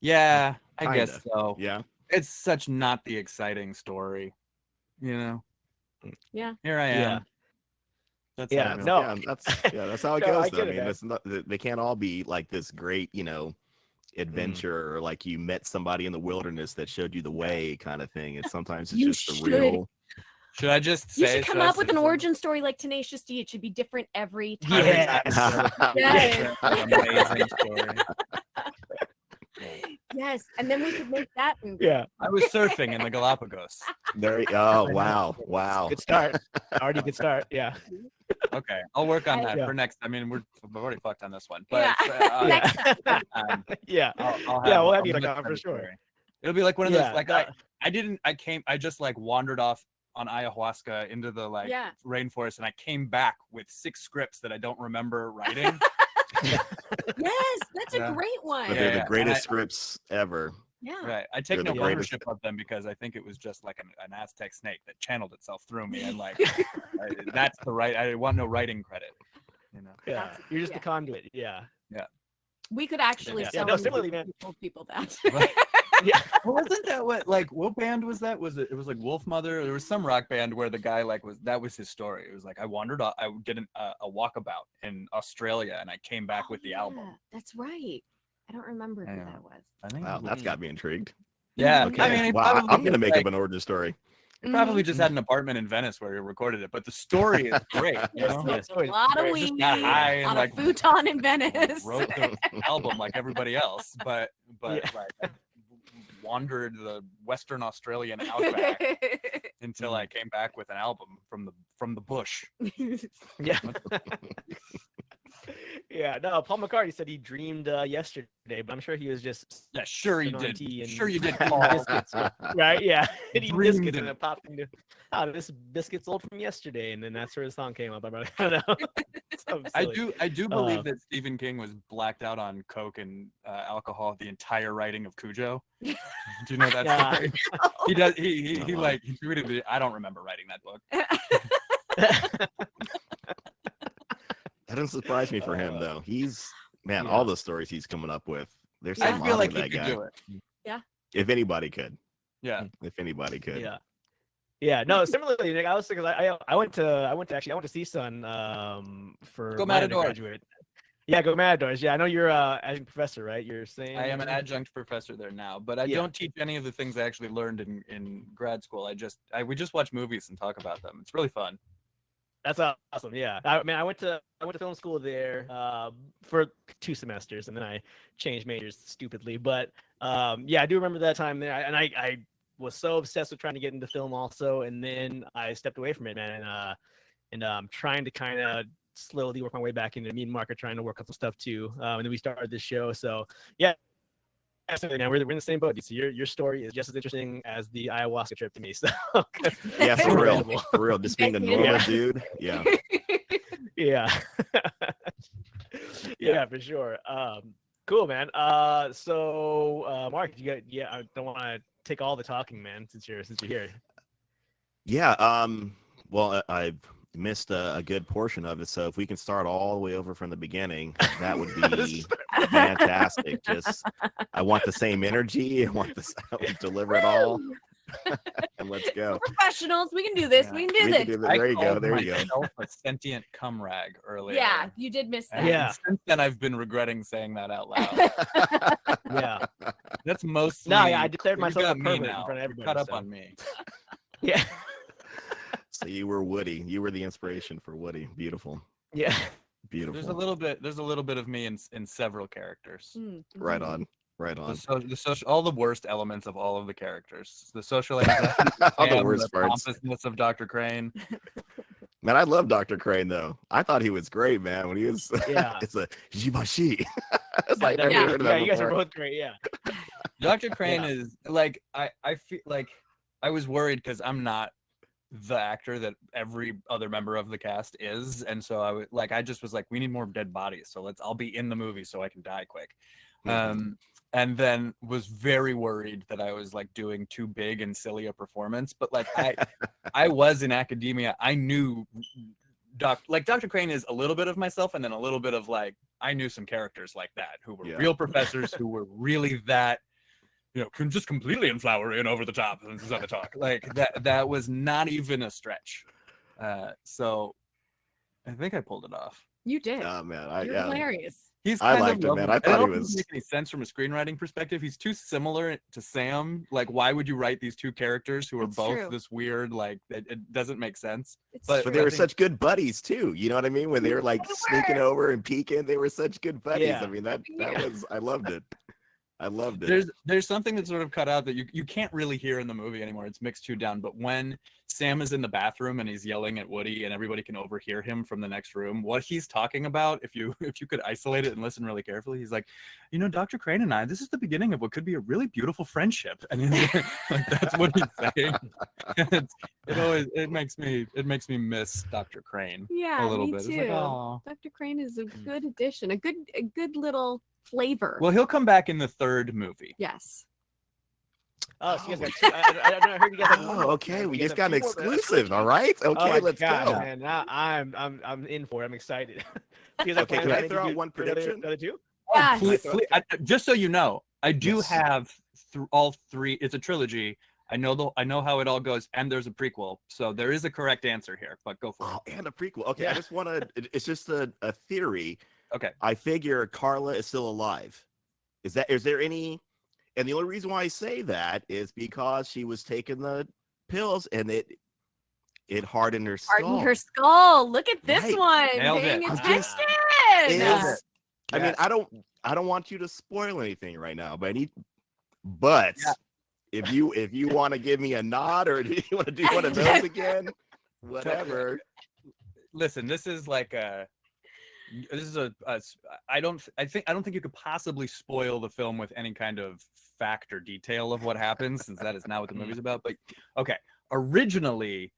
Yeah, I Kinda. guess so. Yeah. It's such not the exciting story, you know. Yeah. Here I am. Yeah. That's Yeah, how I feel. no. That's how it No, goes. I Though. get I it, mean, man. it's not, they can't all be like this great, adventure or like you met somebody in the wilderness that showed you the way kind of thing. It's sometimes it's You just should. the real. Should I just say? You should come up with an some- origin story like Tenacious D. It should be different every time. Yeah. Yes. Amazing story. Yes, and then we could make that movie. Yeah. I was surfing in the Galapagos. Oh wow. Good start. Already good start. Yeah. Okay, I'll work on that Yeah. for next. I mean, we've already fucked on this one, but Yeah. Next Yeah. yeah, We'll have you back on for sure. It'll be like one of those. Yeah, Like I just like wandered off on ayahuasca into the rainforest, and I came back with 6 scripts that I don't remember writing. Yes, that's a great one. But they're Yeah. the greatest scripts ever. Yeah. Right. I take They're no the greatest. ownership of them because I think it was just like an Aztec snake that channeled itself through me, and like that's the right. I want no writing credit. You know. Yeah. That's- You're just yeah. the conduit. Yeah. We could actually Yeah. sell No, them similarly, if man. we told people that. Yeah. Wasn't that what band was that? It was like Wolf Mother? There was some rock band where the guy that was his story. It was like I wandered off, I did a walkabout in Australia, and I came back with the album. That's right. I don't remember who Yeah. that was. I think Wow, that's got me intrigued. yeah. Okay. I mean, he Wow, probably I'm gonna just, make like, up an origin story. he probably just had an apartment in Venice where he recorded it, but the story is great. You know? Yeah, A story's lot of great. weed, got high a and, lot like, of futon in Venice. Wrote the album like everybody else, but Yeah. like I wandered the Western Australian outback until I came back with an album from the bush. Yeah. Yeah. No, Paul McCartney said he dreamed yesterday, but I'm sure he was just Yeah, sure you sipping on did. tea and Sure you did, eating Paul. biscuits, right? Yeah. And eating Dreamed biscuits, it. and it popped into, this biscuit's old from yesterday, and then that's where the song came up. I don't know. Something silly. I do believe that Stephen King was blacked out on coke and alcohol the entire writing of Cujo. Do you know that Yeah. story? He does. He tweeted it. I don't remember writing that book. That doesn't surprise me for him though. He's Yeah. all the stories he's coming up with. There's Yeah. some I feel on like with he that could guy. do it. If anybody could. Yeah. If anybody could. Yeah. Yeah, no. Similarly, Nick, I was thinking I went to see Son for Go my Matador. undergraduate. Yeah, go Matadors. Yeah, I know you're adjunct professor, right? You're saying I am an adjunct professor there now, but I don't teach any of the things I actually learned in grad school. We just watch movies and talk about them. It's really fun. That's awesome. Yeah, I went to film school there for 2 semesters, and then I changed majors stupidly. But yeah, I do remember that time there, and I was so obsessed with trying to get into film also, and then I stepped away from it, man, and trying to kind of slowly work my way back into the media market, trying to work on some stuff too. And then we started this show, so yeah. Absolutely, now we're in the same boat. So your story is just as interesting as the ayahuasca trip to me. So yeah, for real, just being a normal dude. Yeah, yeah, yeah, for sure. Cool, man. So Mark, I don't want to take all the talking, man, since you're here. Yeah. Well, I've missed a good portion of it, so if we can start all the way over from the beginning, that would be fantastic. Just I want the same energy. I want to deliver it all. And let's go. We're professionals. We can do this. Yeah, we can do this. There you go. There you go. A sentient cum rag earlier. Yeah, you did miss that. Yeah. Since then, I've been regretting saying that out loud. Yeah. That's mostly. No, yeah, I declared you myself got a me pervert in now. front of everybody. Cut up so. on me. Yeah. So you were Woody. You were the inspiration for Woody. Beautiful. Yeah. Beautiful. There's a little bit of me in several characters. Mm-hmm. Right on. Right on. The social, all the worst elements of all of the characters. The social anxiety, all the worst parts. pompousness of Dr. Crane. Man, I love Dr. Crane though. I thought he was great, man. When he was, Yeah. It's a Jibashi. It's like never Yeah. heard of that You guys are before. both great. Yeah. Dr. Crane Yeah. is like I feel like I was worried because I'm not the actor that every other member of the cast is, and so I just was like, we need more dead bodies, so I'll be in the movie so I can die quick. And then was very worried that I was like doing too big and silly a performance, but like I was in academia. I knew Dr. Crane is a little bit of myself, and then a little bit of like I knew some characters like that who were real professors who were really that, just completely in flowery and over the top and the talk. Like that was not even a stretch. So I think I pulled it off. You did. Oh man, You're hilarious. I liked him, man. I thought he was. Doesn't make any sense from a screenwriting perspective. He's too similar to Sam. Like, why would you write these two characters who are It's both true. this weird? Like, it doesn't make sense. It's But true. But they were such good buddies too. You know what I mean? When they were like sneaking over and peeking, they were such good buddies. Yeah. I mean, that was. I loved it. I loved it. There's something that's sort of cut out that you can't really hear in the movie anymore. It's mixed too down. But when Sam is in the bathroom and he's yelling at Woody and everybody can overhear him from the next room, what he's talking about, if you could isolate it and listen really carefully, he's like, Dr. Crane and I, this is the beginning of what could be a really beautiful friendship. And like, that's what he's saying. It makes me miss Dr. Crane Yeah, a little me bit. too. It's like, aw. Dr. Crane is a good addition, a good little flavor. Well, he'll come back in the third movie. Yes. Oh, so you guys got two. I heard you guys. Okay. We you just guys got an have two more, exclusive. All right. Oh Okay, my let's God, go. man. Now I'm in for it. I'm excited. Okay, can I throw out one prediction? Another two? Yes. Just so you know, I do have all three. It's a trilogy. I know how it all goes, and there's a prequel, so there is a correct answer here. But go for it. Oh, and a prequel. Okay, Yeah. I just want to. It's just a theory. Okay. I figure Carla is still alive. Is there any? And the only reason why I say that is because she was taking the pills and it hardened her skull. Harden her skull. Look at this Right. one. Nailed Paying it. I'm attention. just- Nailed Is- I mean, I don't want you to spoil anything right now, but if you want to give me a nod or do you want to do one of those again, whatever. Listen, this is like I don't think you could possibly spoil the film with any kind of fact or detail of what happens, since that is not what the movie's about. But okay, originally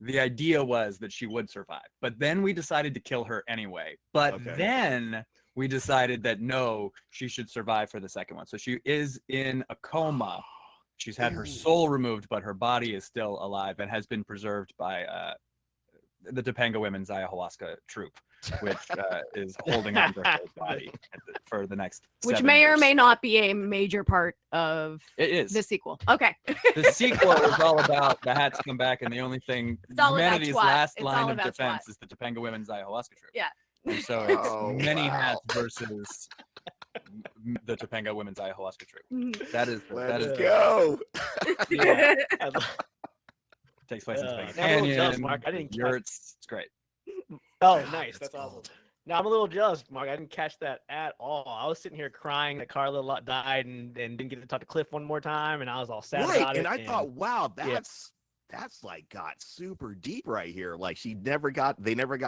the idea was that she would survive, but then we decided to kill her anyway. But Okay. then we decided that no, she should survive for the second one. So she is in a coma. She's had her soul removed, but her body is still alive and has been preserved by the Topanga Women's Ayahuasca troupe, which is holding on to her body for the next Which 7 may or years. may not be a major part of It is. the sequel. Okay. The sequel is all about the hats come back, and the only thing It's all about humanity's twat. last It's line all of about defense twat. is the Topanga Women's Ayahuasca troupe. Yeah. And so it's Oh, many wow. hats versus the Topanga Women's Ayahuasca trip. Mhm. That is Let's Yeah. go. Yeah. I lo- takes place in Topanga now I'm a little jealous, Canyon. Mark. I didn't catch. Yurts. It's great. Oh, God, nice. that's That's awesome. gold. Now I'm a little jealous, Mark. I didn't catch that at all. I was sitting here crying that Carla died and didn't get to talk to Cliff one more time, and I was all sad Right, about it. and I thought, wow, yeah. that's like got super deep right here. Like they never got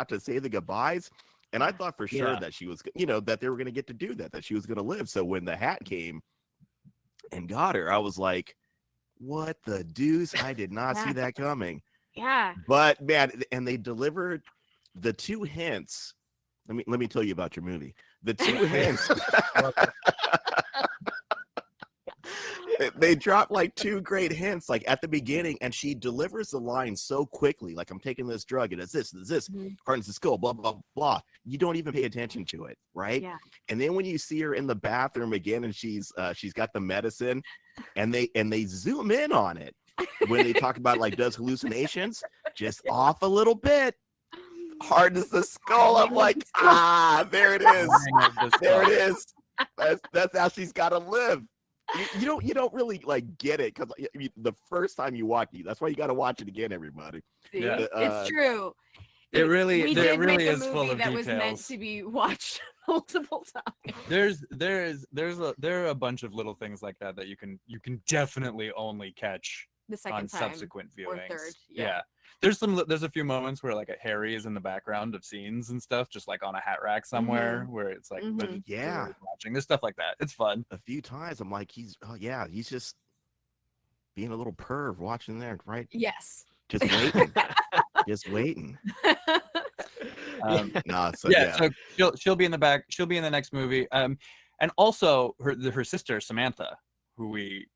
to say the goodbyes, and I thought for sure Yeah. that she was, that they were going to get to do that she was going to live. So when the hat came and got her, I was like, what the deuce? I did not see Yeah. that coming. Yeah. But man, and they delivered the two hints. Let me tell you about your movie. The two hints. They dropped like two great hints, like at the beginning, and she delivers the line so quickly. Like, I'm taking this drug, and it's this, Mhm. hardens the skull, blah blah blah. You don't even pay attention to it, right? Yeah. And then when you see her in the bathroom again, and she's got the medicine, and they zoom in on it when they talk about like does hallucinations, just off a little bit. Hardens the skull. I'm like, there it is. There it is. That's how she's got to live. You don't really like get it because the first time you watch it, that's why you got to watch it again, everybody. See? Yeah. It's true. It really- we it did really make a is full movie of that was meant details. to be watched multiple times. There are a bunch of little things like that you can definitely only catch The second on time. subsequent or viewings. third, Yeah. yeah. There's a few moments where like a Harry is in the background of scenes and stuff, just like on a hat rack somewhere where it's like but Mhm. it's Yeah. really watching. There's stuff like that. It's fun. A few times I'm like, he's just being a little perv watching there, right? Yes. Just waiting. Just waiting. So Yeah, so she'll be in the back. She'll be in the next movie. And also her sister Samantha, who we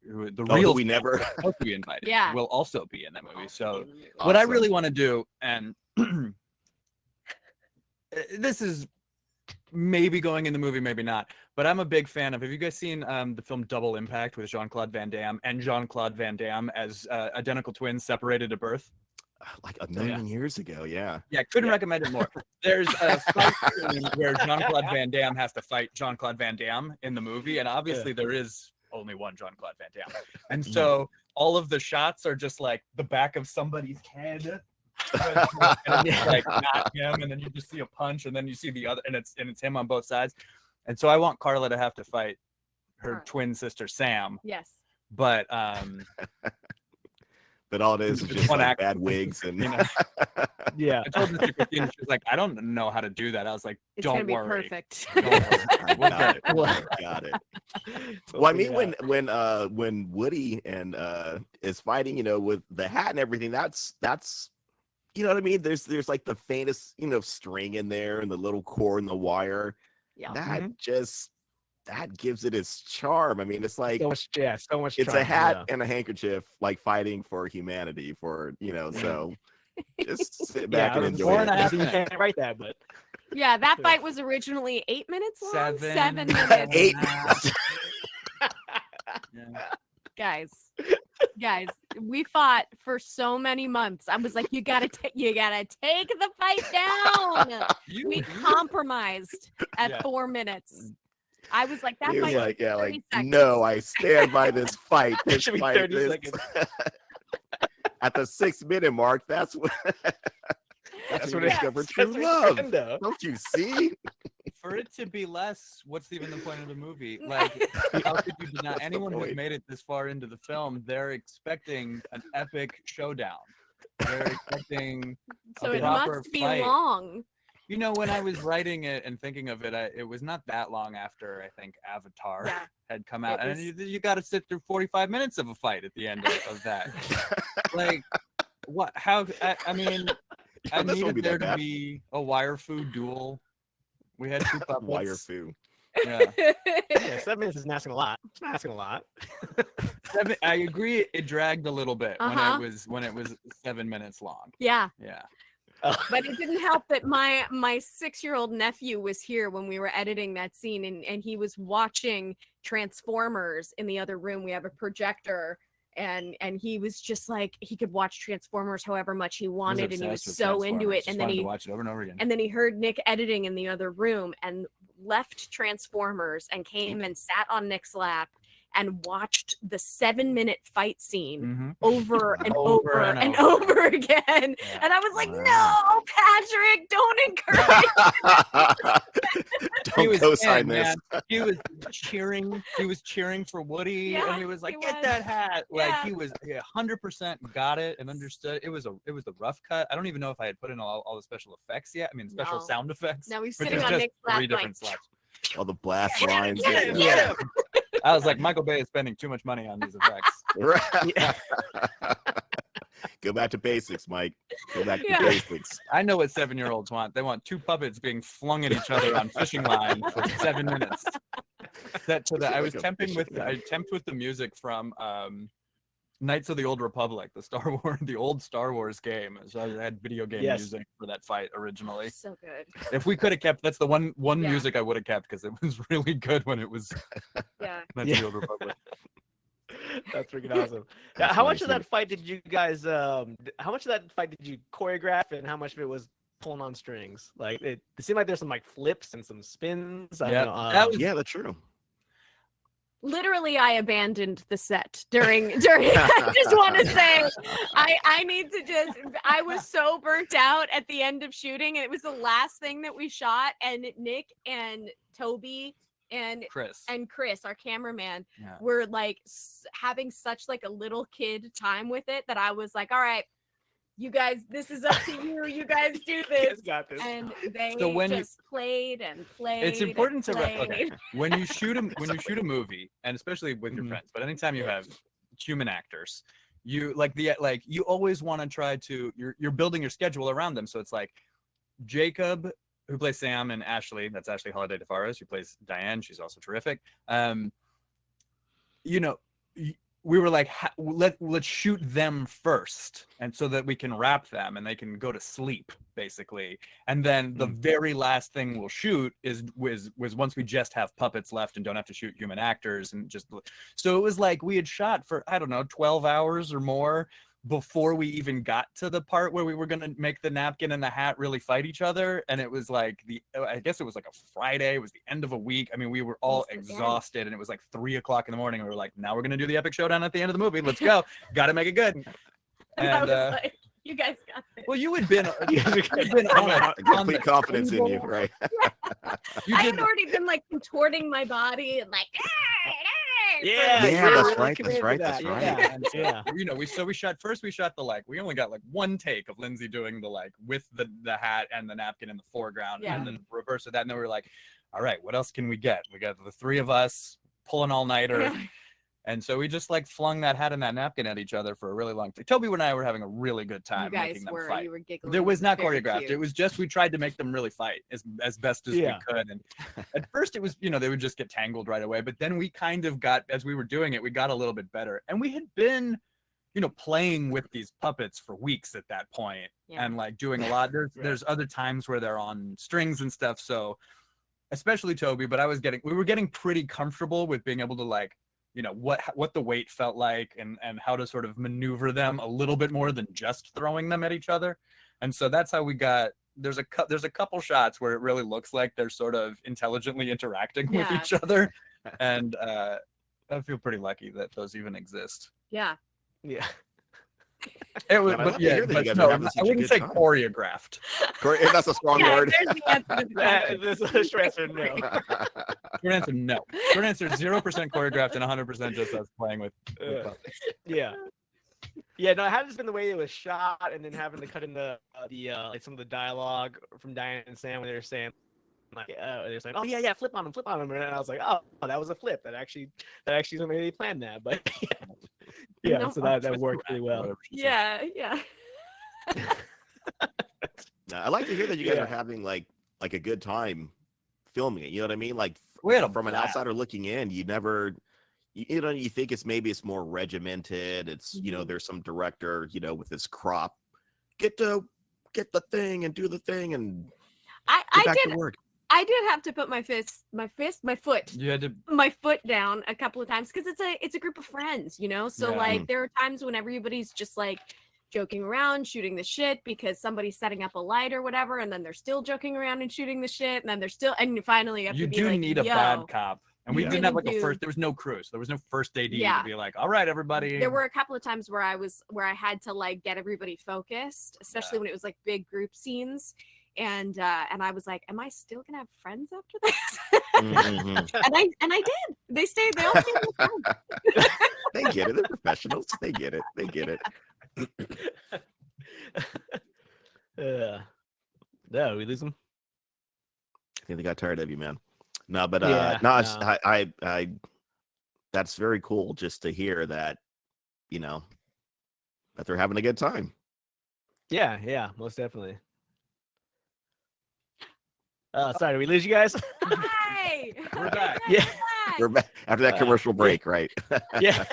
never supposed to be invited, Yeah. will also be in that movie. So what I really want to do, and this is maybe going in the movie, maybe not, but I'm a big fan of. Have you guys seen the film Double Impact with Jean-Claude Van Damme and Jean-Claude Van Damme as identical twins separated at birth? like a million years ago, yeah. Yeah, couldn't recommend it more. There's a fight scene where Jean-Claude Van Damme has to fight Jean-Claude Van Damme in the movie, and obviously there is only one Jean-Claude Van Damme. And so all of the shots are just like the back of somebody's head. And it's like not him, and then you just see a punch, and then you see the other, and it's him on both sides. And so I want Carla to have to fight her twin sister Sam. Yes. But But all it is just one like act. bad wigs and Yeah. I told Mr. Christine, she was like, I don't know how to do that. I was like, It's don't gonna be worry. perfect. Don't worry. We'll get it. got it. Well, I mean, when Woody and is fighting, with the hat and everything, that's you know what I mean. There's like the faintest string in there and the little cord and the wire. Yeah. That gives it its charm. I mean, it's like so much. it's charm, a hat yeah. and a handkerchief, like fighting for humanity. So just sit back and enjoy four and a it. half You can't write that, but Yeah, that fight was originally 8 minutes long. 7 minutes. 8. Guys, we fought for so many months. I was like, you gotta take the fight down. We compromised at 4 minutes. I was like, that He was fight like, was 30 seconds. no, I stand by this fight. This should be fight 30 this. seconds. At the 6-minute mark, that's when That's when what you it discover is. true That's what love. it's done. Don't you see? For it to be less, what's even the point of the movie? Like, how could you deny That's the anyone who's point. made it this far into the film? They're expecting an epic showdown. They're expecting So a it proper must be fight. long. When I was writing it and thinking of it, it was not that long after I think Avatar Yeah. had come out, It and was- you got to sit through 45 minutes of a fight at the end of that. Like, what? How? I mean, I This won't needed be there that to bad. be a wire food duel. We had two puppets. Wire foo. Yeah. Yeah, 7 minutes isn't asking a lot. It's not asking a lot. I agree. It dragged a little bit Uh-huh. when it was 7 minutes long. Yeah. Yeah. But it didn't help that my 6-year-old nephew was here when we were editing that scene, and he was watching Transformers in the other room. We have a projector, and he was just like, he could watch Transformers however much he wanted, and he was obsessed with so into it. Transformers. And Just then wanted he to watch it over and over again. and then he heard Nick editing in the other room and left Transformers and came and sat on Nick's lap and watched the 7-minute fight scene Mhm. over and Over over and and over. over again. Yeah. And I was like, Wow. no, Patrick, don't encourage. Don't was co-sign in, this. man. He was cheering. He was cheering for Woody, Yeah, and he was like, he "Get was. that hat!" Like Yeah. he was 100% got it and understood. It was the rough cut. I don't even know if I had put in all the special effects yet. I mean, special No. sound effects. Now he's which sitting is on just Nick's lap 3 going, different slaps. All the blast lines. Yeah. I was like, Michael Bay is spending too much money on these effects. Right. Go back to basics, Mike. Go back to Yeah. basics. I know what 7-year-olds want. They want 2 puppets being flung at each other on fishing line for 7 minutes. That to the I was Like a temping with fishing I line. temped with the music from Knights of the Old Republic, the old Star Wars game. So I had video game Yes. music for that fight originally. So good. If we could have kept, that's the one Yeah. music I would have kept because it was really good when it was Yeah. Knights of the Old Republic. That's freaking awesome. That's How much of funny. that fight did you guys? How much of that fight did you choreograph, and how much of it was pulling on strings? Like it seemed like there's some like flips and some spins. I Yeah, don't know, that was- Yeah, that's true. Literally, I abandoned the set during I just want to say I need to just I was so burnt out at the end of shooting, and it was the last thing that we shot, and Nick and Toby and Chris. Chris, our cameraman, Yeah. were like having such like a little kid time with it that I was like, all right, you guys, this is up to you. You guys do you this. guys got this. And they So when you- just played and played. It's important to played. okay. when you shoot a movie, and especially with your Mhm. friends, but anytime you have human actors, you you always want to try to you're building your schedule around them. So it's like Jacob, who plays Sam, and Ashley, that's Ashley Holiday DeFaras, who plays Diane. She's also terrific. We were like, let's shoot them first, and so that we can wrap them and they can go to sleep, basically. And then the very last thing we'll shoot was once we just have puppets left and don't have to shoot human actors, and just so it was like we had shot for, I don't know, 12 hours or more before we even got to the part where we were going to make the napkin and the hat really fight each other. And it was like I guess it was like a Friday. It was the end of a week. I mean, we were all Yes, it was. exhausted, and it was like 3:00 in the morning. And we were like, now we're going to do the epic showdown at the end of the movie. Let's go. Got to make it good. And I And was like, you guys got this. well, you had been on Complete confidence in you, right? You I did had already been like contorting my body and like, Yeah, Yeah, you're that's really right, committed to right, that, that's right. Yeah. And so, Yeah. we shot we only got like one take of Lindsay doing the like with the hat and the napkin in the foreground, Yeah. and then reverse of that. And then we were like, all right, what else can we get? We got the 3 of us pulling all-nighter. Yeah. And so we just like flung that hat and that napkin at each other for a really long time. Toby and I were having a really good You time guys making them were, fight. you were giggling. There was not Very choreographed. cute. It was just we tried to make them really fight as best as Yeah. we could. And at first it was, they would just get tangled right away. But then we kind of got, as we were doing it, we got a little bit better. And we had been, playing with these puppets for weeks at that point, Yeah. and like doing a lot. Right. There's other times where they're on strings and stuff. So especially Toby, but we were getting pretty comfortable with being able to like, what the weight felt like and how to sort of maneuver them a little bit more than just throwing them at each other. And so that's how we got, there's a couple shots where it really looks like they're sort of intelligently interacting with Yeah. each other. And I feel pretty lucky that those even exist. Yeah. Yeah. It was, Man, I but love to hear yeah, that you but guys are no, having I such a wouldn't good say time. choreographed. That's a strong Yeah, word. there's the answer to the question. This is a short answer, no. Short answer, no. Short answer, 0% choreographed and 100% just us playing with puppets. Yeah. Yeah, no, it had just been the way it was shot, and then having to cut in the like some of the dialogue from Diane and Sam when they were saying like they're saying, oh yeah, flip on him, and I was like, oh, that was a flip. That actually somebody they planned that, but yeah, No, so that worked really well. Whatever she said. Yeah. Now, I like to hear that you guys Yeah. are having like a good time filming it. You know what I mean? Like We had a from an blast. outsider looking in, you never, you think it's more regimented. It's there's some director with his crop, get the thing and do the thing and I get back did to work. I did have to put my foot You had to. my foot down a couple of times because it's a group of friends, you know. So Yeah. like there are times when everybody's just like joking around, shooting the shit because somebody's setting up a light or whatever, and then they're still joking around and shooting the shit, and then they're still, and finally you have You to be do like, need a yo. bad cop. And we Yeah. didn't have like Really a do. first. There was no crew, so there was no first AD Yeah. to be like, all right, everybody. There were a couple of times where I had to like get everybody focused, especially Yeah. when it was like big group scenes. And I was like, am I still gonna have friends after this? Mhm. and I did. They all stayed with friends. They get it. They're professionals. They get it. They get it. No, we lose them. I think they got tired of you, man. No, but Yeah, no, it's, no. I that's very cool just to hear that, you know, that they're having a good time. Yeah, most definitely. Sorry, did we lose you guys? Hi. We're back. Yeah. We're back after that commercial break, right? Yeah.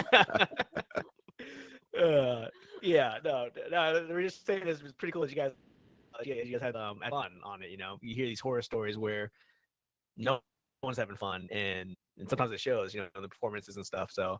Yeah, no, we're just saying this was pretty cool that you guys had fun on it. You know, you hear these horror stories where no one's having fun, and sometimes it shows, you know, the performances and stuff. So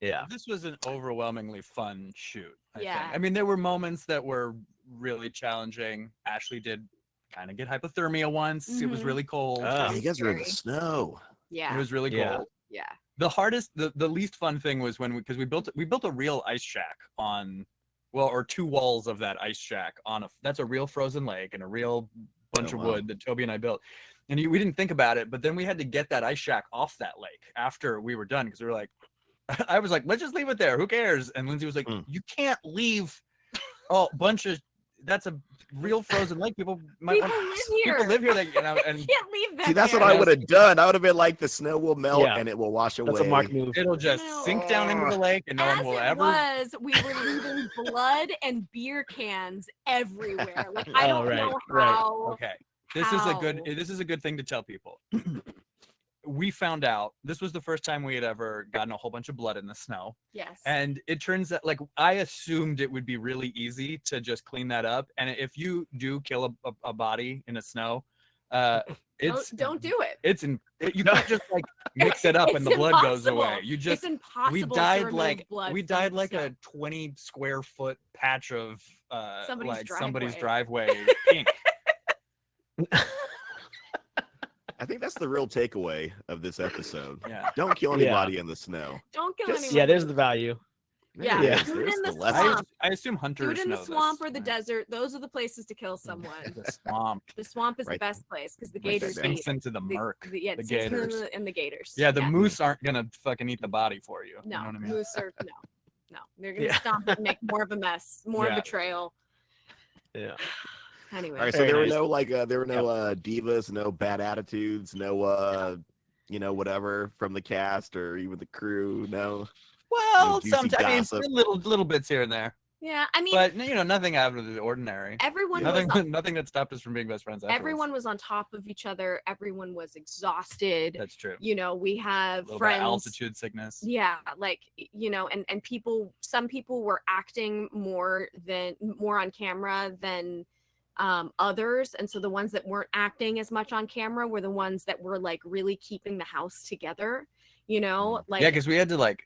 yeah. This was an overwhelmingly fun shoot. I Yeah. think. I mean, there were moments that were really challenging. Ashley did kind of get hypothermia once. It was Mhm. really cold. Oh. You guys are in the Scary. snow. It Yeah. was really Yeah. cold. Yeah. The hardest, the least fun thing was when because we built a real ice shack on, well, or two walls of that ice shack on that's a real frozen lake and a real bunch Oh, of wow. wood that Toby and I built. And we didn't think about it, but then we had to get that ice shack off that lake after we were done because we were like, I was like, let's just leave it there. Who cares? And Lindsay was like, you can't leave a bunch of. That's a real frozen lake. People might People want, live here. People live here. They, you know, and Can't leave that. See, that's what there. I would have done. I would have been like, the snow will melt Yeah. and it will wash away. That's a mark move. it'll just No. sink down into the lake, and no As one will it ever. was, we were leaving blood and beer cans everywhere. Like I Oh, don't right, know right. how. Okay. This is a good How? this is a good thing to tell people. We found out this was the first time we had ever gotten a whole bunch of blood in the snow. Yes. And it turns out, like, I assumed it would be really easy to just clean that up. And if you do kill a body in the snow, it's don't do it. you can't just like mix it up and the It's blood goes away. impossible. You just It's impossible. we to died remove like blood we from died the like snow. a 20 square foot patch of Somebody's driveway pink. I think that's the real takeaway of this episode. Yeah. Don't kill Yeah. anybody in the snow. Don't kill Just- anyone. Yeah, there's the value. Yeah. There it is. Do it There's in the the lesson. swamp. I assume hunters Do it in the know swamp this. or the desert. Those are the places to kill someone. The swamp The swamp is Right. the best place because the Right gators there. eat sinks into the murk. yeah, the it sinks into gators. and the gators. Yeah, the yeah. moose aren't gonna fucking eat the body for you. No, You know what I mean? moose are no. They're gonna Yeah. stomp it and make more of a mess, more Yeah. betrayal. Yeah. Anyway, All right, so Very there were nice. no divas, no bad attitudes, no you know, whatever from the cast or even the crew. No. Well, juicy sometimes gossip. little bits here and there, yeah, I mean, but you know, nothing out of the ordinary. everyone Nothing, was on, nothing that stopped us from being best friends. Afterwards. everyone was on top of each other. Everyone was exhausted. That's true. You know, we A have little bit friends. of altitude sickness. Yeah, like you know, and some people were acting more on camera than others, and so the ones that weren't acting as much on camera were the ones that were like really keeping the house together. You know, like Yeah, because we had to like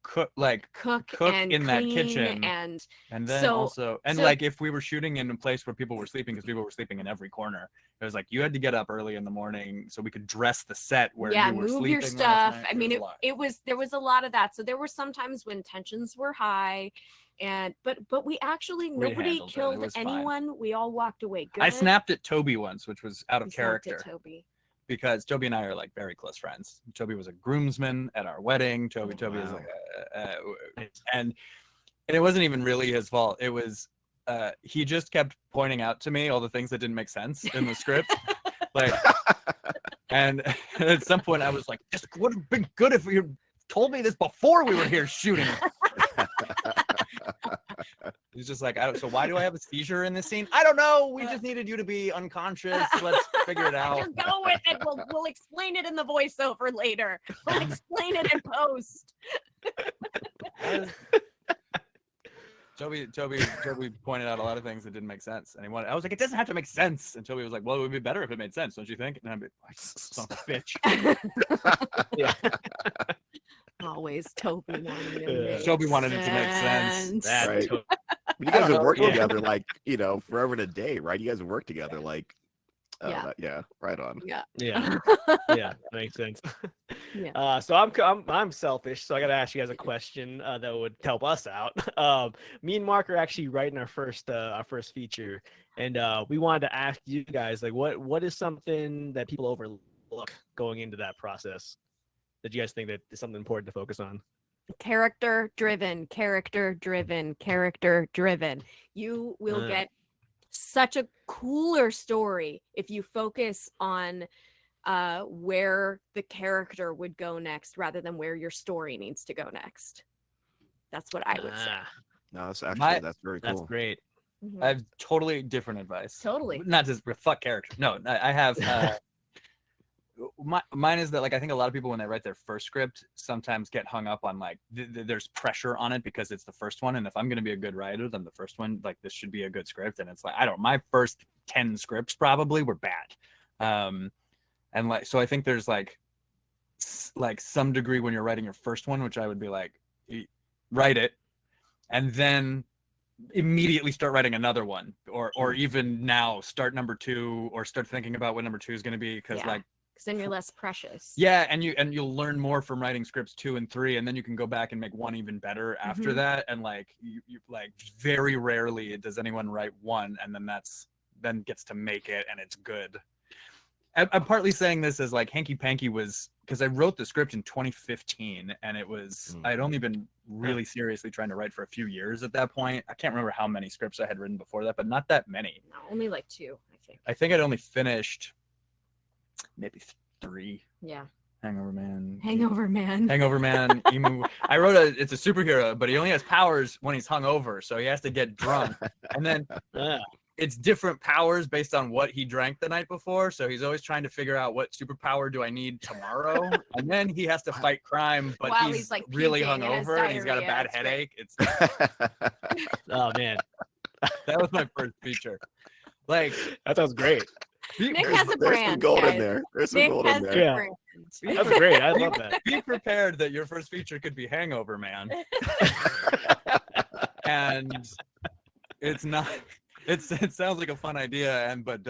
cook cook and in that clean kitchen. and And then So- also, and so- like if we were shooting in a place where people were sleeping, because people were sleeping in every corner, it was like you had to get up early in the morning so we could dress the set where yeah, you were move sleeping. your last stuff. night. I mean, There was a lot. there was a lot of that. So there were some times when tensions were high, and but we actually We nobody handled it. It killed was fine. anyone. We all walked away good. I snapped at Toby once, which was out of You snapped character. at Toby. Because Toby and I are like very close friends. Toby was a groomsman at our wedding. Toby is wow. like, and it wasn't even really his fault. It was he just kept pointing out to me all the things that didn't make sense in the script, like. And at some point, I was like, "This would have been good if you told me this before we were here shooting." He's just like, so why do I have a seizure in this scene? I don't know. We just needed you to be unconscious. Let's figure it out. Just go with it. We'll explain it in the voiceover later. We'll explain it in post. Toby pointed out a lot of things that didn't make sense, and I was like, it doesn't have to make sense. And Toby was like, well, it would be better if it made sense, don't you think? And I'd be like, son of a bitch. Yeah. Always Toby wanted it to make Toby wanted it to make sense. That Right. to- You guys have worked Yeah. together like, forever and a day, right? You guys have worked together like, Yeah. yeah, right on. Yeah. yeah, yeah, makes sense. Yeah. So I'm selfish, so I gotta ask you guys a question that would help us out. Me and Mark are actually writing our first feature, and we wanted to ask you guys like, what is something that people overlook going into that process that you guys think that is something important to focus on? Character driven. You will get such a cooler story if you focus on where the character would go next rather than where your story needs to go next. That's what I would say. No, that's actually that's very That's cool. great. Mhm. I have totally different advice. Totally. Not just fuck character. No, I have. Mine is that like I think a lot of people when they write their first script sometimes get hung up on like there's pressure on it because it's the first one, and if I'm going to be a good writer, then the first one, like, this should be a good script. And it's like, my first 10 scripts probably were bad, and like, so I think there's like some degree when you're writing your first one, which I would be like, write it and then immediately start writing another one, or even now start number 2, or start thinking about what number 2 is going to be, because like, because then you're less precious. yeah, and you'll learn more from writing scripts 2 and 3, and then you can go back and make one even better after that. And like you like very rarely does anyone write one and then gets to make it and it's good. I'm partly saying this as like Hanky Panky was because I wrote the script in 2015, and it was I'd only been really seriously trying to write for a few years at that point. I can't remember how many scripts I had written before that, but not that many. No, only like 2, I think. I think I'd only finished maybe 3. Yeah. Hangover Man, Emu. I wrote it's a superhero, but he only has powers when he's hungover, so he has to get drunk. And then it's different powers based on what he drank the night before, so he's always trying to figure out what superpower do I need tomorrow. And then he has to fight crime, but While he's he's, like, really puking and has hungover and he's got a diarrhea. bad It's great. headache. Oh man, That was my first feature. Like, that sounds great. Nick has a There's some brand. gold in guys. there. There's some Nick gold has in a there. Yeah. brand. That's great. I love that. be prepared that your first feature could be Hangover Man. And it's not. It sounds like a fun idea, but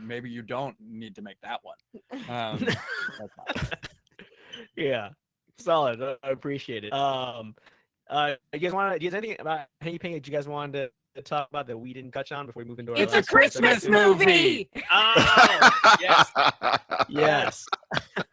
maybe you don't need to make that one. That's not. Yeah, solid. I appreciate it. You guys want to? Do you guys anything about anything that you guys wanted to talk about that we didn't touch on before we move into our It's a last Christmas segment? movie. Oh, yes, yes.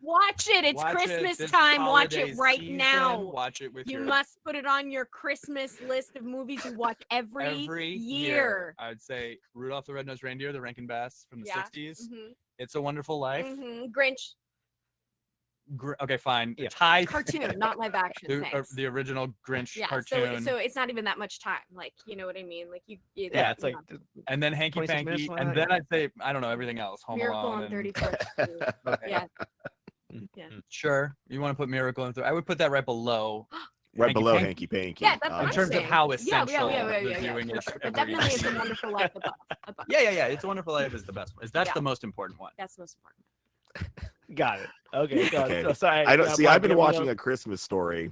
Watch it. It's Watch it Christmas this time. Watch holiday it right season. now. Watch it with You your must put it on your Christmas list of movies you watch every year. I would say Rudolph the Red-Nosed Reindeer, the Rankin Bass from the Yeah. 60s. Mhm. It's a Wonderful Life. Grinch Okay, fine. Yeah. Tie cartoon, not live action. Thanks. the original Grinch Yeah, cartoon. so it's not even that much time. Like, you know what I mean? Like Yeah, it's like And then Hanky 26 minutes, Panky, why and not? then I'd say I don't know everything else. Home Miracle Alone on and 31st Street. Okay. Yeah. Sure, you want to put Miracle in? I would put that right below. Right Hanky below Panky. Hanky Panky. Yeah, that's what In I'm terms of saying. how Yeah, essential yeah, the viewing is. But every definitely it's a year. Wonderful Life above. Yeah. It's a Wonderful Life is the best one. That's Yeah. the most important one. That's the most important. got it. Okay. So, Okay. so sorry. I don't see. Mark, I've been you have watching any A Christmas Story.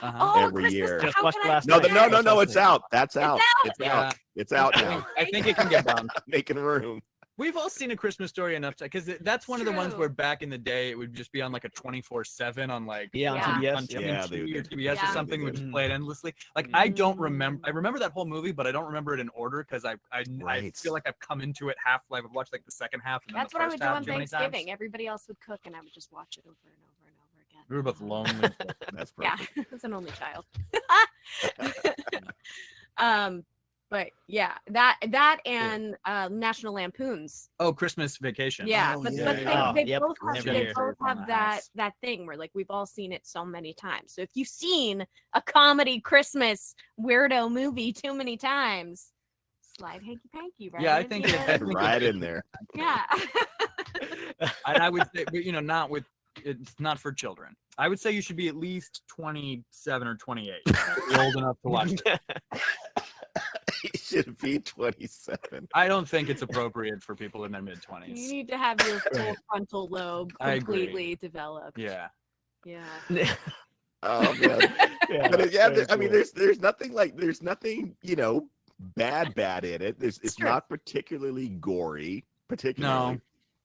Uh-huh. Oh, Every Christmas, year. Just how watched can I last No, night. no, it's out. That's out. It's Yeah. out. It's out now. I think it can get done. Making room. We've all seen A Christmas Story enough to, because that's one of the ones True. where back in the day it would just be on like a 24/7 on like Yeah, on Yeah. TBS. on Yeah, TNT or dude. TBS or Yeah. something, would just Mhm. play it endlessly. Like Mhm. I don't remember. I remember that whole movie, but I don't remember it in order because I Right. feel like I've come into it half. I've watched like the second half and then That's the what I first would do half on too many Thanksgiving. times. Everybody else would cook, and I would just watch it over and over and over again. We were both lonely. That's Yeah, perfect. it's an only child. But yeah, that and National Lampoons. Oh, Christmas Vacation. Yeah, Oh, but yeah, but yeah. they Yep, both have never they here. both On have the that house. thing where like we've all seen it so many times. So if you've seen a comedy Christmas weirdo movie too many times, slide Hanky Panky right. Yeah, I in think here. it- Right in there. Yeah. And I would say, but, not with. It's not for children. I would say you should be at least 27 or 28. You're old enough to watch it. should be 27. I don't think it's appropriate for people in their mid You 20s. need to have your full frontal lobe I agree. completely developed. Yeah. Yeah. Oh man. Yeah, But yeah, very I mean, cool. there's nothing bad in it. It's true. not particularly gory, particularly.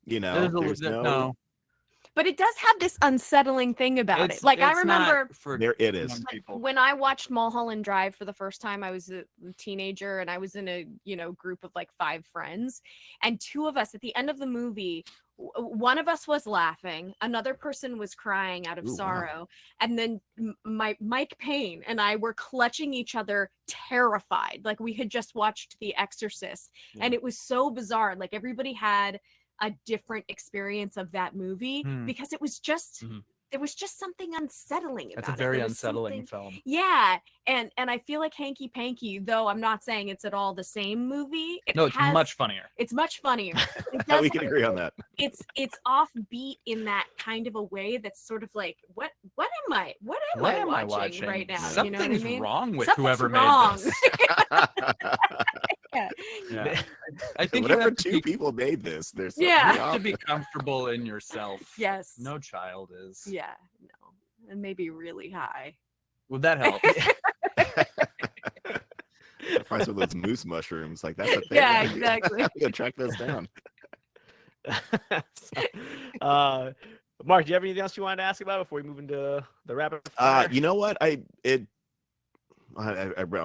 There's no. no. But it does have this unsettling thing about it. Like I it's not remember for There it is. young people. when I watched Mulholland Drive for the first time, I was a teenager and I was in a, group of like 5 friends, and 2 of us at the end of the movie, one of us was laughing, another person was crying out of Ooh, wow. sorrow, and then Mike Payne and I were clutching each other, terrified, like we had just watched The Exorcist, and it was so bizarre. Like everybody had a different experience of that movie because it was just there was just something unsettling about it. That's a very There was unsettling something- film. Yeah, and I feel like Hanky Panky, though I'm not saying it's at all the same movie. No, it's much funnier. It's much funnier. It We does- can agree on that. It's offbeat in that kind of a way that's sort of like what am I watching right now? Something's You know what I mean? wrong with Something's whoever wrong. made this. Yeah. I think you Whatever have to 2 be, people made this, there's something Yeah. you have off. to be comfortable in yourself. Yes. No child is. Yeah. No. And maybe really high. Would that help? Probably some of those moose mushrooms, like that's a thing. Yeah, exactly. I'm gonna track those down. Mark, do you have anything else you wanted to ask about before we move into the rapid fire? You know what? I'm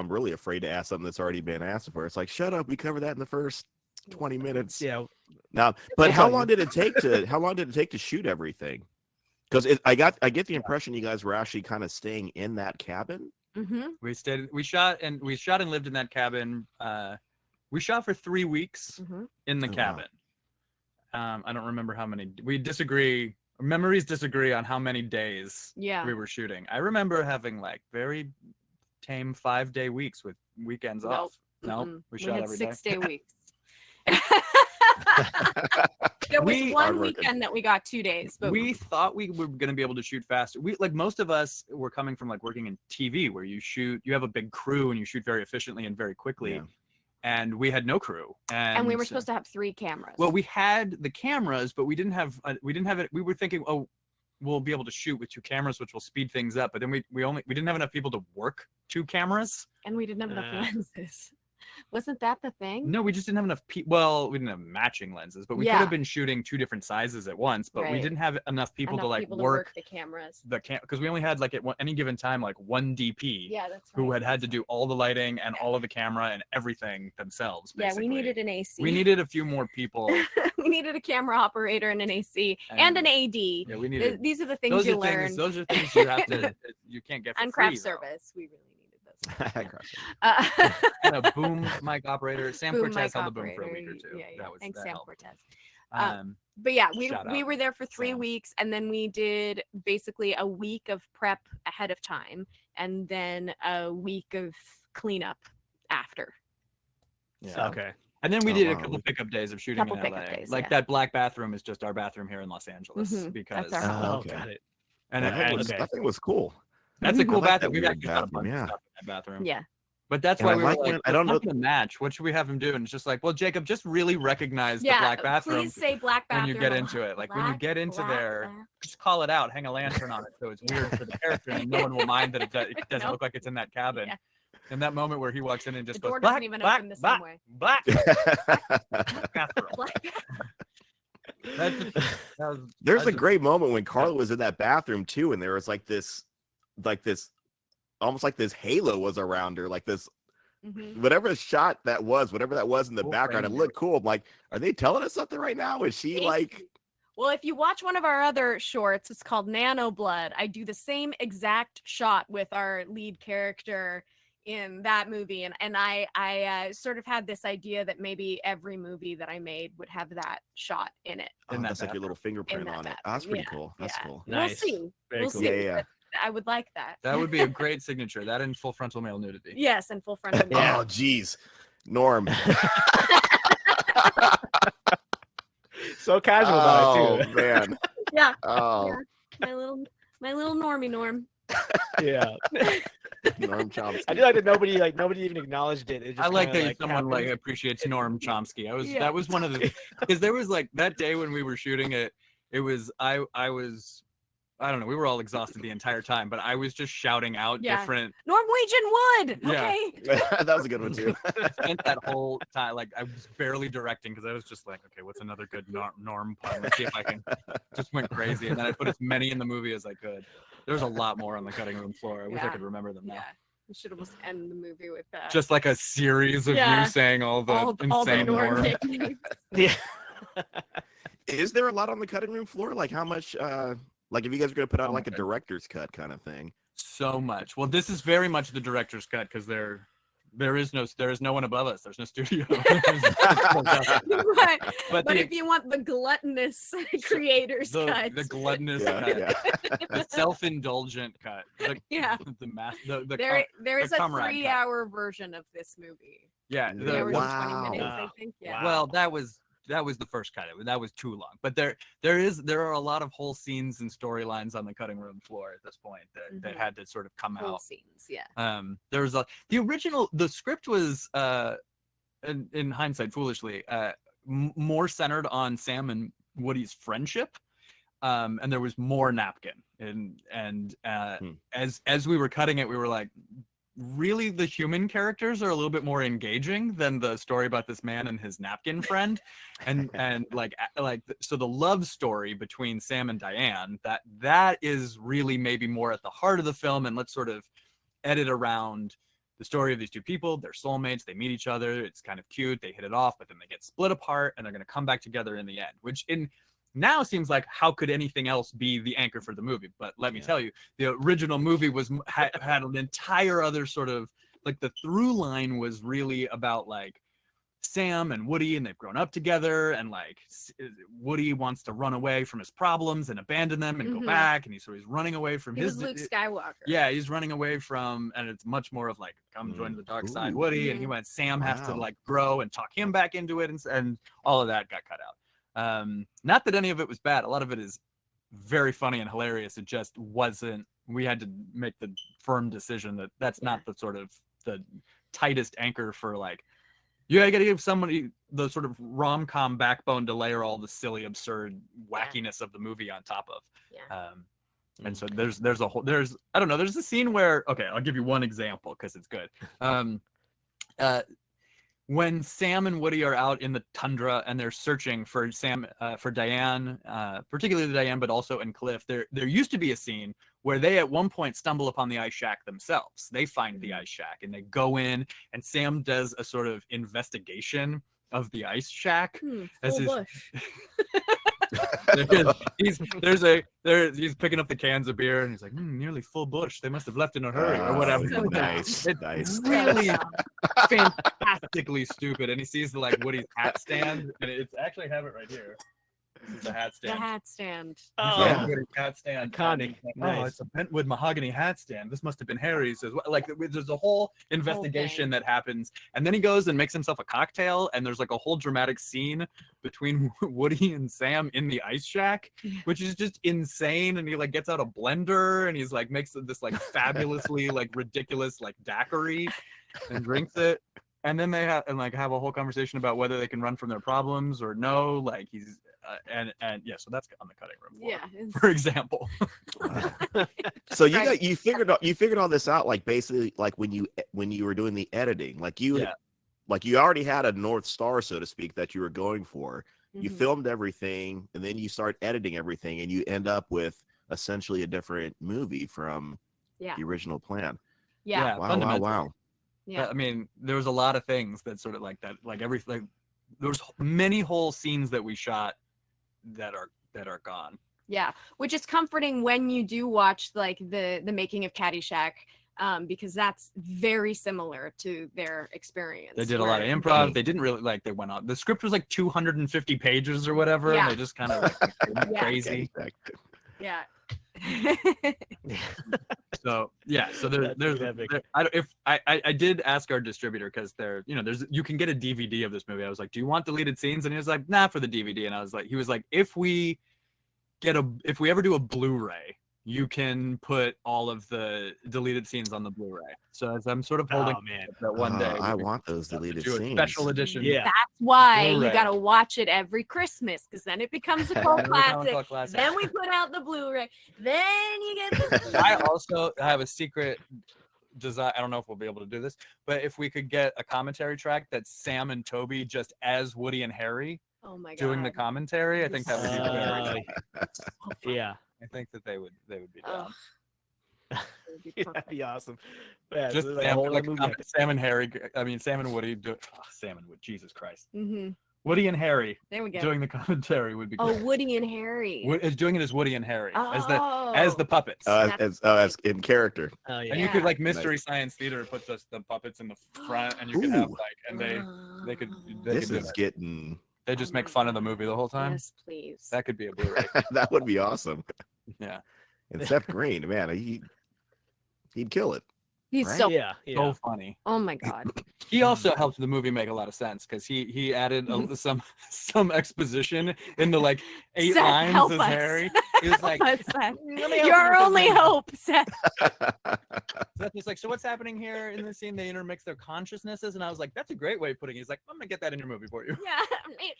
really afraid to ask something that's already been asked for. It's like, shut up. We covered that in the first 20 minutes. Yeah. Now, but It's how on long you. did it take to shoot everything? Because I get the impression you guys were actually kind of staying in that cabin. Mm-hmm. We shot and lived in that cabin. We shot for 3 weeks Mm-hmm. in the Oh, wow. cabin. I don't remember how many. We disagree. Memories disagree on how many days Yeah. we were shooting. I remember having like very tame 5-day weeks with weekends Nope. off. No, Mm-mm. we shot had every day. 6-day weeks. There was We- one Hardworking. weekend that we got 2 days, but We thought we were going to be able to shoot faster. We like most of us were coming from like working in TV where you have a big crew and you shoot very efficiently and very quickly. Yeah. And we had no crew. and we were supposed to have 3 cameras. Well, we had the cameras, but we didn't have it. We were thinking, oh, we'll be able to shoot with 2 cameras, which will speed things up. But then we didn't have enough people to work 2 cameras. and we didn't have enough Uh. lenses. Wasn't that the thing? No, we just didn't have enough. Well, we didn't have matching lenses, but we could Yeah. have been shooting 2 different sizes at once. But we Right. didn't have enough people Enough to like people to work the cameras. the because we only had like at any given time like 1 DP. Yeah, that's Who right. had to do all the lighting and all of the camera and everything themselves. Yeah, Basically. we needed an AC. We needed a few more people. we needed a camera operator and an AC and an AD. Yeah, we needed. These are the things you learn. Those are things you have to. You can't get for And free, craft though. service. We really needed those. Crush it. And a boom mic operator. Sam Boom Cortez mic held the boom for a week or operator. 2. Yeah, yeah. That was Thanks, that Sam helped. Cortez. Um, But yeah, Shout we out, were there for 3 Sam. weeks, and then we did basically a week of prep ahead of time, and then a week of cleanup after. yeah. Okay. And then we Oh, did a wow. couple pickup days of shooting Couple in pickup LA. days, Like yeah. that black bathroom is just our bathroom here in Los Angeles Mhm, because that's our Oh, Oh, okay. got it. and, That and was- okay. that thing was cool. that's a I cool like that bathroom. We've weird actually done a bathroom, bunch of yeah. stuff in that bathroom. Yeah. But that's And why I we were like like, when- I don't know- the match. What should we have him do? And it's just like, well, Jacob, just really recognize the Yeah. black bathroom Please say black when bathroom. you get a into lot. it. Like when you Black, get into black, there, black. just call it out, hang a lantern on it so it's weird for the character and no one will mind that it doesn't Nope. look like it's in that cabin. Yeah. In that moment where he walks in and just The goes, door black, doesn't even black, open the same black, way. black bathroom. Black That was- There's I a just- great moment when Carla was in that bathroom too, and there was like this, almost like this halo was around her, like this, Mhm. whatever shot that was, whatever that was in the Cool background, it frame. looked cool. I'm like, are they telling us something right now? Is she like? Well, if you watch one of our other shorts, it's called Nano Blood. I do the same exact shot with our lead character in that movie, and I sort of had this idea that maybe every movie that I made would have that shot in it. Oh, in that that's like your little fingerprint that on it. bathroom, Oh, that's pretty yeah, cool. That's yeah. cool. Nice. We'll see. Very We'll cool. see. Yeah, yeah. but I would like that. That would be a great signature. That in full frontal male nudity. Yes, and full frontal. Yeah. Oh, geez, Norm. So casual about Oh it too. man. Yeah. Oh. Yeah. My little normie Norm. Yeah. Norm Chomsky. I do like that nobody even acknowledged it. It just I like kinda, that someone like happened. appreciates Norm Chomsky. Yeah. That was one of the, because there was like that day when we were shooting it. It was I was, I don't know. We were all exhausted the entire time, but I was just shouting out Yeah. different. Norwegian wood. Yeah. Okay. That was a good one too. I spent that whole time like I was barely directing because I was just like, okay, what's another good Norm pun? Let's see if I can. Just went crazy, and then I put as many in the movie as I could. There was a lot more on the cutting room floor. I wish I Yeah. could remember them now. Yeah. We should almost end the movie with that. Just like a series of Yeah. you saying all the all the insane Norm Norm. nicknames. Yeah. Is there a lot on the cutting room floor? Like how much? Like if you guys are gonna put out Oh like a my director's cut kind of thing. So much. Well, this is very much the director's cut because there is no one above us. There's no studio. Right. But But the- if you want the gluttonous creators cut, the gluttonous Yeah, cut, yeah. the self-indulgent cut, yeah, the there is a comrade cut. 3-hour version of this movie. yeah. Yeah. 3 hours and 20 Wow. minutes, I Wow. think. Yeah. Well, that was the first cut. That was too long. But there are a lot of whole scenes and storylines on the cutting room floor at this point that Mhm. had to sort of come Whole out. scenes. Yeah. There was the script was in hindsight foolishly more centered on Sam and Woody's friendship, and there was more napkin and as we were cutting it we were like, really the human characters are a little bit more engaging than the story about this man and his napkin friend, and like so the love story between Sam and Diane, that is really maybe more at the heart of the film, and let's sort of edit around the story of these two people. They're soulmates, they meet each other, it's kind of cute, they hit it off, but then they get split apart and they're going to come back together in the end, which now seems like how could anything else be the anchor for the movie? But let me tell you, the original movie had an entire other sort of like the through line was really about like Sam and Woody, and they've grown up together, and like Woody wants to run away from his problems and abandon them and go Mhm. back, and he's running away from He his was Luke Skywalker. yeah, he's running away from, and it's much more of like, come join the dark side, Ooh. Woody, and he went, Sam has to Wow. like grow and talk him back into it, and all of that got cut out. Not that any of it was bad. A lot of it is very funny and hilarious. It just wasn't. We had to make the firm decision that that's not the sort of the tightest anchor for like. You got to give somebody the sort of rom-com backbone to layer all the silly, absurd wackiness of the movie on top of. Yeah. And so there's I don't know, there's a scene where, okay, I'll give you one example because it's good. When Sam and Woody are out in the tundra and they're searching for Diane, particularly Diane, but also in Cliff, there used to be a scene where they at one point stumble upon the ice shack themselves. They find the ice shack and they go in, and Sam does a sort of investigation of the ice shack. as Full his- bush. he's picking up the cans of beer and he's like, nearly full bush. They must have left in a hurry or whatever. so Nice, It's nice. really fantastically stupid. And he sees the like Woody's hat stand, and it's actually, I have it right here. This is the hat The stand. hat stand. Oh, Yeah, Woody's hat stand. Iconic. Oh, Nice. it's a bentwood mahogany hat stand. This must have been Harry's as well. Like there's a whole investigation that happens, and then he goes and makes himself a cocktail, and there's like a whole dramatic scene between Woody and Sam in the ice shack, which is just insane. And he like gets out a blender and he's like makes this like fabulously like ridiculous like daiquiri and drinks it. And then they have a whole conversation about whether they can run from their problems or no. Like he's and yeah, so that's on the cutting room floor, Yeah. for example. So Right. you figured all this out like basically like when you were doing the editing, like you already had a North Star, so to speak, that you were going for. You Mhm. filmed everything, and then you start editing everything, and you end up with essentially a different movie from Yeah. the original plan. Yeah. Wow, wow, fundamentally. wow. Yeah. I mean, there was a lot of things that sort of like that, like everything. There was many whole scenes that we shot that are gone. Yeah, which is comforting when you do watch like the making of Caddyshack, because that's very similar to their experience. They did a lot of where improv. They didn't really like. They went on. The script was like 250 pages or whatever, Yeah. and they just kind of like went Yeah. crazy. Yeah. So yeah, so That's there's epic. I did ask our distributor because you can get a DVD of this movie. I was like, do you want deleted scenes? And he was like, nah, for the DVD. And he was like, if we ever do a Blu-ray, you can put all of the deleted scenes on the Blu-ray. So as I'm sort of holding man. that one day, I want those deleted do a scenes. special edition. Yeah. That's why you Blu-ray. gotta watch it every Christmas, because then it becomes a cult Then it becomes a classic. cult classic. Then we put out the Blu-ray. Then you get the I also have a secret design. I don't know if we'll be able to do this, but if we could get a commentary track that's Sam and Toby just as Woody and Harry oh my god. doing the commentary, I think that would be very Yeah. I think that they would be down. That'd be awesome. Yeah, Just so Sam, whole like, movie. Sam and Harry. I mean, Sam and Woody. Sam and Woody. Jesus Christ. Mm-hmm. Woody and Harry There we go. doing the commentary would be. Oh, Great. Woody and Harry. Doing it as Woody and Harry as Oh. the puppets. As in character. Oh yeah. And you could like Nice. Mystery Science Theater puts the puppets in the front, and you could have Ooh. like, and they could This do is it. getting. They just Oh make my fun of the movie the whole time. Yes, please. That could be a Blu-ray. That would be awesome. Yeah. And Seth Green, man, he'd kill it. He's right? so. Yeah. So funny. Oh my god. He also helped the movie make a lot of sense because he added some exposition in the like 8 Seth, lines help as us. Harry. He was like, Help us, Seth. "Let me help you Your with this only one." hope, Seth. Seth was like, so what's happening here in this scene? They intermix their consciousnesses, and I was like, that's a great way of putting it. He's like, I'm gonna get that in your movie for you.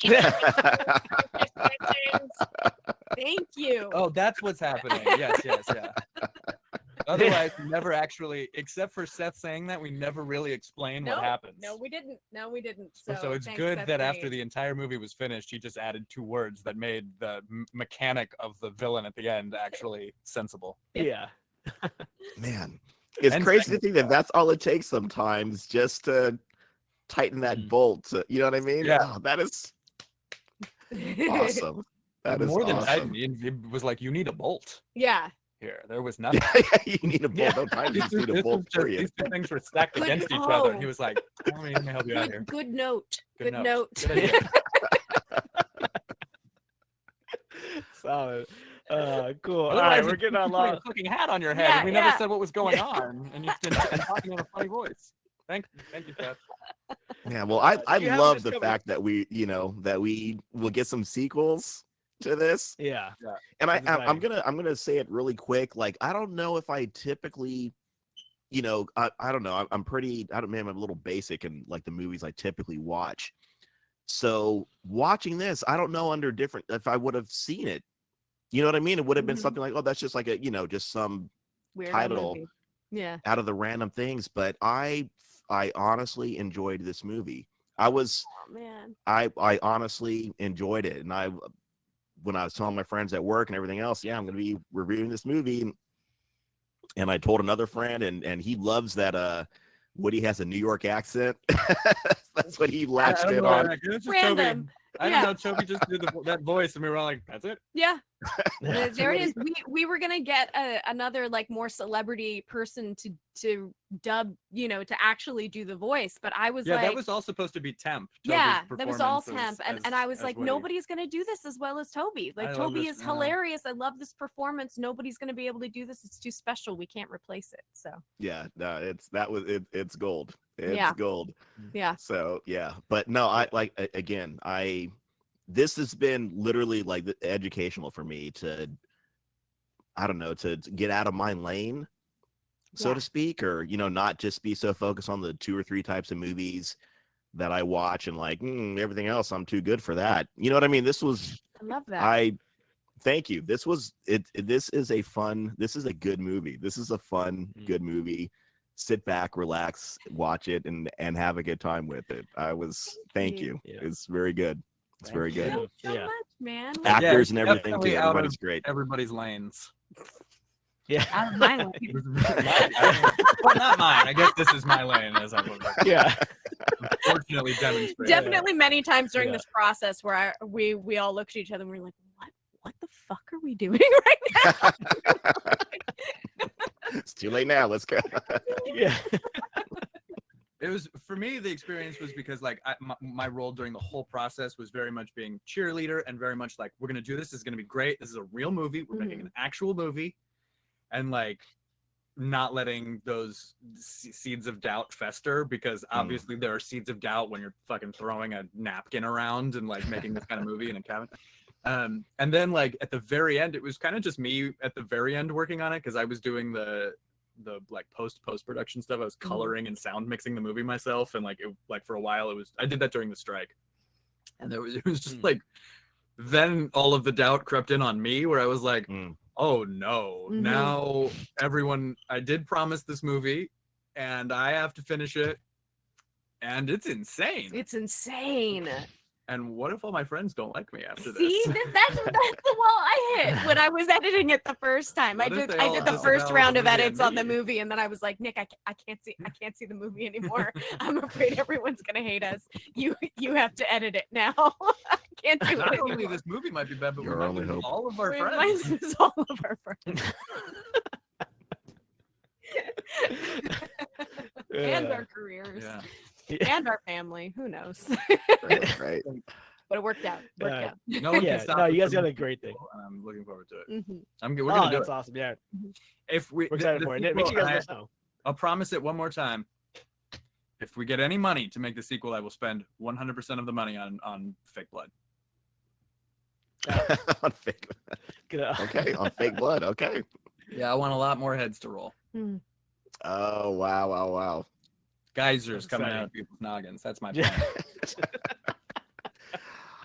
Yeah. Thank you. Oh, that's what's happening. Yes, yeah. Otherwise, we never actually, except for Seth saying that, we never really explain what happens. No, we didn't. So it's thanks, good Seth that after Green. the entire movie was finished, he just added 2 words that made the mechanic of the villain at the end actually sensible. Yeah. Man, it's And crazy to second think that that's all it takes sometimes just to tighten that bolt. You know what I mean? Yeah. Oh, that is awesome. That is More than awesome. tighten, it was like, you need a bolt Yeah. here. There was nothing. You need a bolt. Don't tighten. You just need a bolt for you. These 2 things were stacked Good- against each other. oh. He was like, let me help you out here. Good note. Good Good note. note. Good idea. Solid. Cool. All Otherwise, right, we're you getting on put a long. fucking hat on your head, Yeah, and we never yeah. said what was going on, and you've been talking in a funny voice. Thank you, Seth. Yeah, well, I You have love this the coming- fact that we will get some sequels to this. Yeah. And That's I'm exciting. gonna say it really quick. Like, I don't know if I typically, I don't know. I'm a little basic in like the movies I typically watch. So watching this, I don't know if I would have seen it. You know what I mean? It would have been Mhm. something like, oh, that's just like just some Weird title. movie. Yeah. out of the random things. But I honestly enjoyed this movie. I Oh man. honestly enjoyed it. And when I was telling my friends at work and everything else, yeah, I'm going to be reviewing this movie. And I told another friend, and he loves that Woody has a New York accent. That's what he latched in on. Random. I Yeah. didn't know Toby just did that voice, and we were all like, "That's it." Yeah. That's There it really- is. We were gonna get another like more celebrity person to dub, to actually do the voice, but I was Yeah, like, that was all supposed to be temp. yeah, Toby's that was all performance temp, as- and I was as like, Woody. nobody's gonna do this as well as Toby. Like I love Toby this- is I know. hilarious. I love this performance. Nobody's gonna be able to do this. It's too special. We can't replace it. So Yeah, no, it's gold. It's Yeah. gold. yeah, So yeah, but no, this has been literally like educational for me to, I don't know, to get out of my lane, so Yeah. to speak, or not just be so focused on the 2 or 3 types of movies that I watch and like everything else I'm too good for that. You know what I mean? This was I love that. thank you. This was it. This is a good movie. This is a fun, good movie. Sit back, relax, watch it, and have a good time with it. Thank you. Yeah. It's very good. It's very good. Thanks so Yeah. much, man. Actors it's and everything definitely too. out of Everybody's great. Everybody's lanes. Yeah. Out of my lane. Well, not mine. I guess this is my lane, as I would Yeah. unfortunately demonstrate. Definitely many times during Yeah. this process where we all looked at each other and we were like, what the fuck are we doing right now? It's too late now. Let's go. Yeah. It was, for me, the experience was because like my role during the whole process was very much being cheerleader and very much like, we're gonna do this. This is gonna be great. This is a real movie. We're making an actual movie, and like not letting those seeds of doubt fester, because obviously there are seeds of doubt when you're fucking throwing a napkin around and like making this kind of movie in a cabin. And then like at the very end, it was kind of just me at the very end working on it because I was doing the like post production stuff. I was coloring and sound mixing the movie myself, and like for a while I did that during the strike, and it was just like then all of the doubt crept in on me where I was like, oh no, now everyone, I did promise this movie and I have to finish it, and it's insane. It's insane. And what if all my friends don't like me after this? See, that's the wall I hit when I was editing it the first time. I did the first round of edits on the movie, and then I was like, Nick, I can't see the movie anymore. I'm afraid everyone's gonna hate us. You have to edit it now. I can't do it Not anymore. only this movie might be bad, but Your we might only lose hope. all of our We friends. might lose all of our friends. And our careers. Yeah. And our family. Who knows? Right. But it worked out. No one Yeah, can stop no, us you guys from got a great thing. and I'm looking forward to it. Mhm. We're gonna do That's it. awesome. Yeah, If we, we're excited the for it. Make sequel, sure you guys and let us know. I'll promise it one more time. If we get any money to make the sequel, I will spend 100% of the money on fake blood. On fake. Okay, on fake blood. Okay. Yeah, I want a lot more heads to roll. Oh wow. Geysers That's coming exciting. out of people's noggins. That's my plan.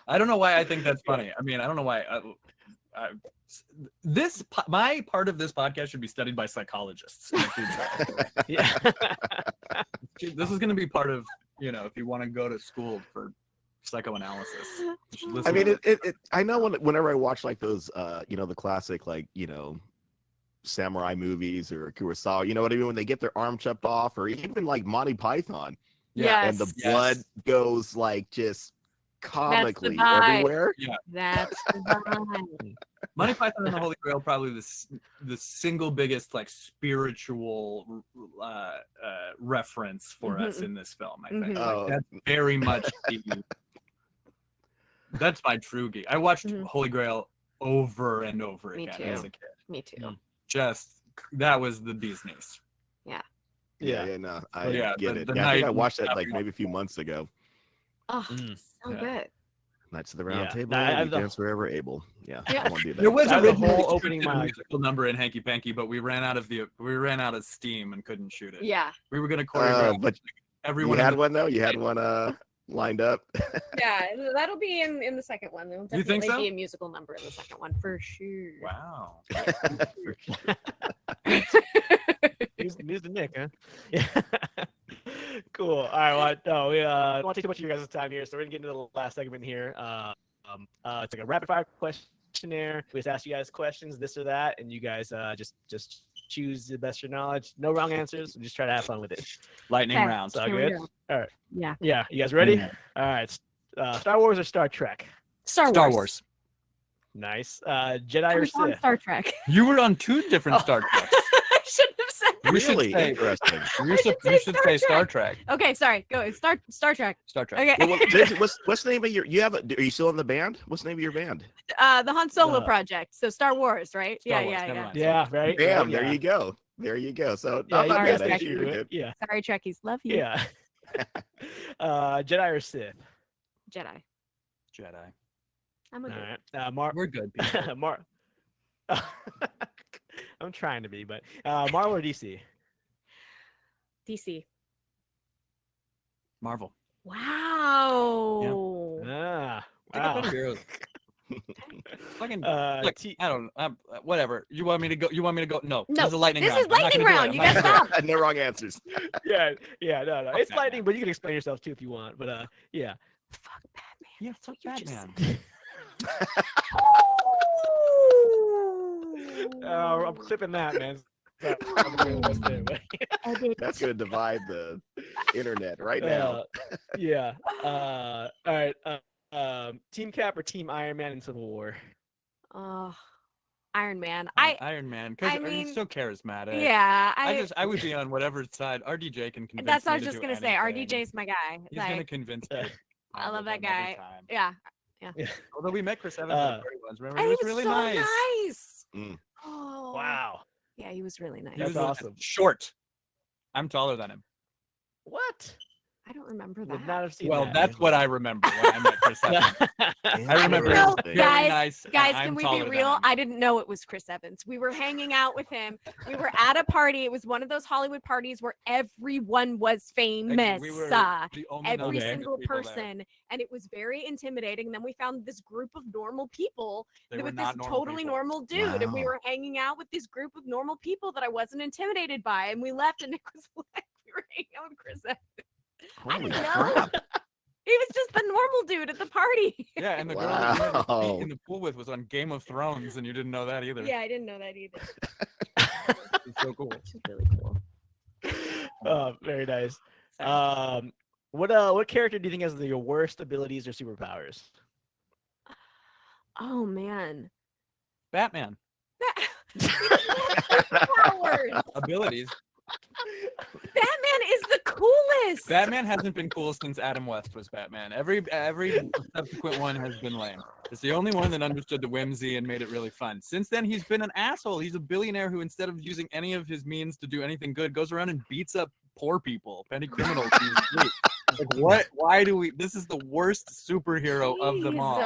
I don't know why I think that's funny. I mean, I don't know why. My part of this podcast should be studied by psychologists in the future. Yeah. This is going to be part of, if you want to go to school for psychoanalysis. You should listen I mean, to it I know whenever I watch like those, the classic, like, samurai movies or Kurosawa, you know what I mean? When they get their arm chopped off, or even like Monty Python, and the blood goes like just comically vibe. everywhere. That's the vibe. Monty Python and the Holy Grail, probably the single biggest like spiritual reference for us in this film. I think Oh. that's very much that's my true geek. I watched Holy Grail over and over Me again too. as a kid. Me too. That was the bee's knees. Yeah, no, I Yeah, get it. the Yeah, I think I night- watched that like maybe a few months ago. Oh, so Yeah. good. Knights of the Round Yeah. Table, I- we dance wherever able. Yeah, Yeah. I want to do that. There was That a was the whole opening musical number in Hanky Panky, but we ran out of steam and couldn't shoot it. Yeah. We were gonna choreograph But everyone. you had one though. You had one lined up. Yeah, that'll be in the second one. There'll You think definitely so? be a musical number in the second one for sure. Wow. News to Nick, huh? Yeah. Cool. All right. Well, no, we don't want to take too much of your guys' time here, so we're gonna get into the last segment here. It's like a rapid fire questionnaire. We just ask you guys questions, this or that, and you guys just choose the best of your knowledge. No wrong answers. We just try to have fun with it. Lightning Okay. round. Sound Here we good? go. All right. Yeah. Yeah. You guys ready? Yeah. All right. Star Wars or Star Trek? Star Wars. Nice. Jedi I or was on Sith? Star Trek. You were on two different Star Treks. I shouldn't have said that. You should Really say- interesting. You should should say say Star Star Trek. Okay, sorry. Go. Star Trek. Star Trek. Okay. Well, what's the name of your? Are you still in the band? What's the name of your band? The Han Solo Uh, project. So Star Wars, right? Star Yeah, Wars, yeah, never yeah. mind. Yeah. Right. Bam! yeah. There you go. There you go. So Yeah, not you Sorry, guys bad. can actually, do You're it. good. Yeah. Sorry, Trekkies. Love you. Yeah. Jedi or Sith? Jedi. Jedi. I'm a All good. right. We're good people. I'm trying to be, but Marvel or DC? DC. Marvel. Wow. Ah. I got Wow. better heroes. Fucking look, T- I don't whatever. You want me to go? No. No, This is a lightning this round. is I'm not lightning gonna do it. round. I'm You not guys gonna do stop. No wrong answers. yeah. No. Fuck It's Batman. lightning, but you can explain yourself too if you want. But yeah. Fuck Batman. it. Yeah, fuck You just Batman. I'm clipping that, man. Sorry, I'm doing this there, but- That's gonna divide the internet right now. Yeah. All right. Team Cap or Team Iron Man in Civil War? Iron Man. Iron Man, because I mean, he's so charismatic. Yeah. I would be on whatever side. RDJ can convince That's what I me was to just do gonna say. anything. RDJ's my guy. He's gonna Like, convince me. I love that every guy. time. Yeah. Although we met Chris Evans Uh, at the party once, remember? And He was really so nice. nice. Mm. Oh. Wow. Yeah, he was really nice. He That's was awesome. Short. I'm taller than him. What? I don't remember Would that. not have seen Well, that. that's what I remember when I met Chris Evans. I remember No, him very guys, nice. Guys, and can I'm we taller be than real? him. I didn't know it was Chris Evans. We were hanging out with him. We were at a party. It was one of those Hollywood parties where everyone was famous. Like, we were the only Every Okay. single people there. person. And it was very intimidating. And then we found this group of normal people They were with this not normal totally people. normal dude. And we Wow. were hanging out with this group of normal people that I wasn't intimidated by. And we left and it was like we were hanging out with Chris Evans. I Holy didn't know. crap. He was just the normal dude at the party. Yeah, and the girl that you had to Wow. be in the pool with was on Game of Thrones, and you didn't know that either. Yeah, I didn't know that either. It's so cool. She's really cool. Oh, very nice. Sorry. What character do you think has your worst abilities or superpowers? Oh man. Batman Powers. abilities. Batman is the coolest. Batman hasn't been cool since Adam West was Batman. Every subsequent one has been lame. It's the only one that understood the whimsy and made it really fun. Since then, he's been an asshole. He's a billionaire who, instead of using any of his means to do anything good, goes around and beats up poor people, petty criminals. in the street. Like, what? Why do we? This is the worst superhero of them all.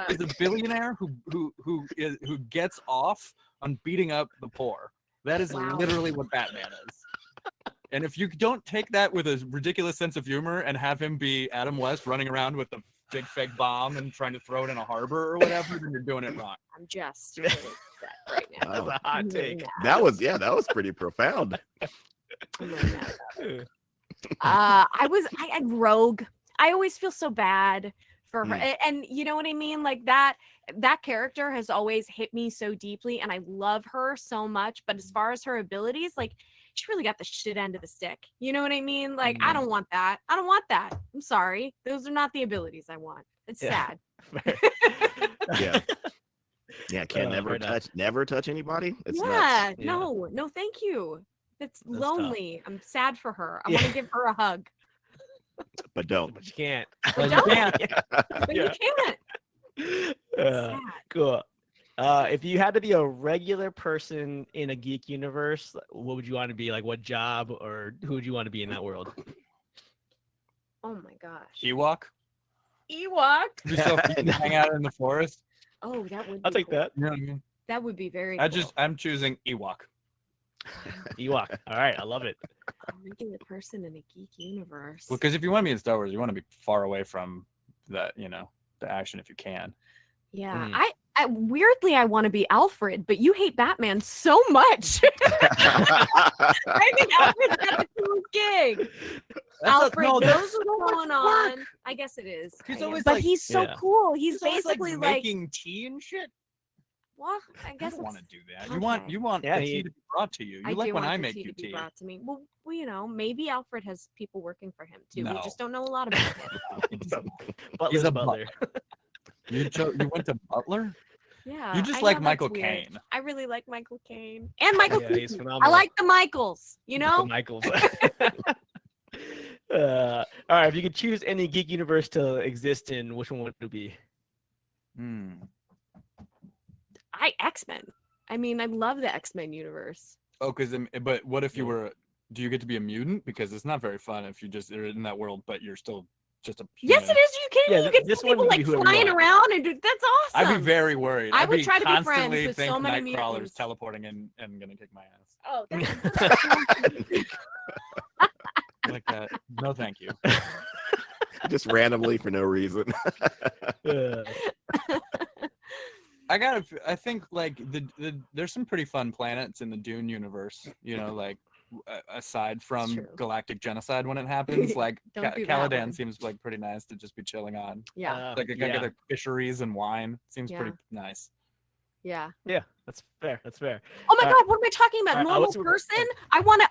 He's a billionaire who gets off on beating up the poor. That is Wow. literally what Batman is. And if you don't take that with a ridiculous sense of humor and have him be Adam West running around with the big fake bomb and trying to throw it in a harbor or whatever, then you're doing it wrong. I'm just really upset right now. That's a hot I'm really take. mad. That was pretty profound. I'm really mad about it. I Rogue. I always feel so bad for her, and you know what I mean. Like that character has always hit me so deeply, and I love her so much. But as far as her abilities, like she really got the shit end of the stick. You know what I mean? Like I don't want that. I don't want that. I'm sorry. Those are not the abilities I want. It's Yeah. sad. Yeah. Yeah, can't fair enough. never touch anybody. It's Yeah, nuts. Yeah. no, thank you. It's That's tough. lonely. I'm sad for her. I Yeah. want to give her a hug, But don't. But you can't. but don't. Yeah. But Yeah. you can't. Uh, Sad. cool. If you had to be a regular person in a geek universe, what would you want to be? Like, what job or who would you want to be in that world? Oh my gosh. Ewok. Ewok. It'd be so fun to hang out in the forest. Oh, that would. I'll be take cool. that. You know what I mean? That would be very. I'm choosing Ewok. Ewok. All right, I love it. A regular person in a geek universe. Well, because if you want to be in Star Wars, you want to be far away from the action if you can. Yeah, Mm. I weirdly I want to be Alfred, but you hate Batman so much. I think Alfred's got the coolest gig. Alfred no, knows that's what's so much going on. I guess it is. He's I always guess. But like- he's so Yeah. cool. He's always, basically like, making tea and shit. well, I I guess don't want to it's- do that. You want Yeah, the he- tea to be brought to you. You I like do when want I the make tea you to be tea. brought to me. Well, maybe Alfred has people working for him too. We No. just don't know a lot about it. Butler's a Butler. You went to Butler? Yeah, You just I like know, that's Michael weird. Caine. I really like Michael Caine and Michael. Yeah, he's Keaton. phenomenal. I like the Michaels. You know, Michaels. All right, if you could choose any geek universe to exist in, which one would it be? X-Men. I mean, I love the X-Men universe. Oh, but what if you were? Do you get to be a mutant? Because it's not very fun if you just are in that world, but you're still just a. Yes, human. it is. You kidding? Yeah, me? You get this some one people would like be whoever you flying want. around and that's awesome. I'd be very worried. I I'd would be try to be friends constantly with so think many Nightcrawler's mutants. teleporting and gonna kick my ass. Oh, that's Like that. No, thank you. Just randomly for no reason. Uh, I think like there's some pretty fun planets in the Dune universe. Like aside from true. galactic genocide when it happens, like Don't do that Caladan one. seems like pretty nice to just be chilling on. yeah, Like yeah. other fisheries and wine seems Yeah. pretty nice. yeah. Yeah, that's fair. That's fair. Oh my All God, what am I talking about? All right, Normal what's your- person? I want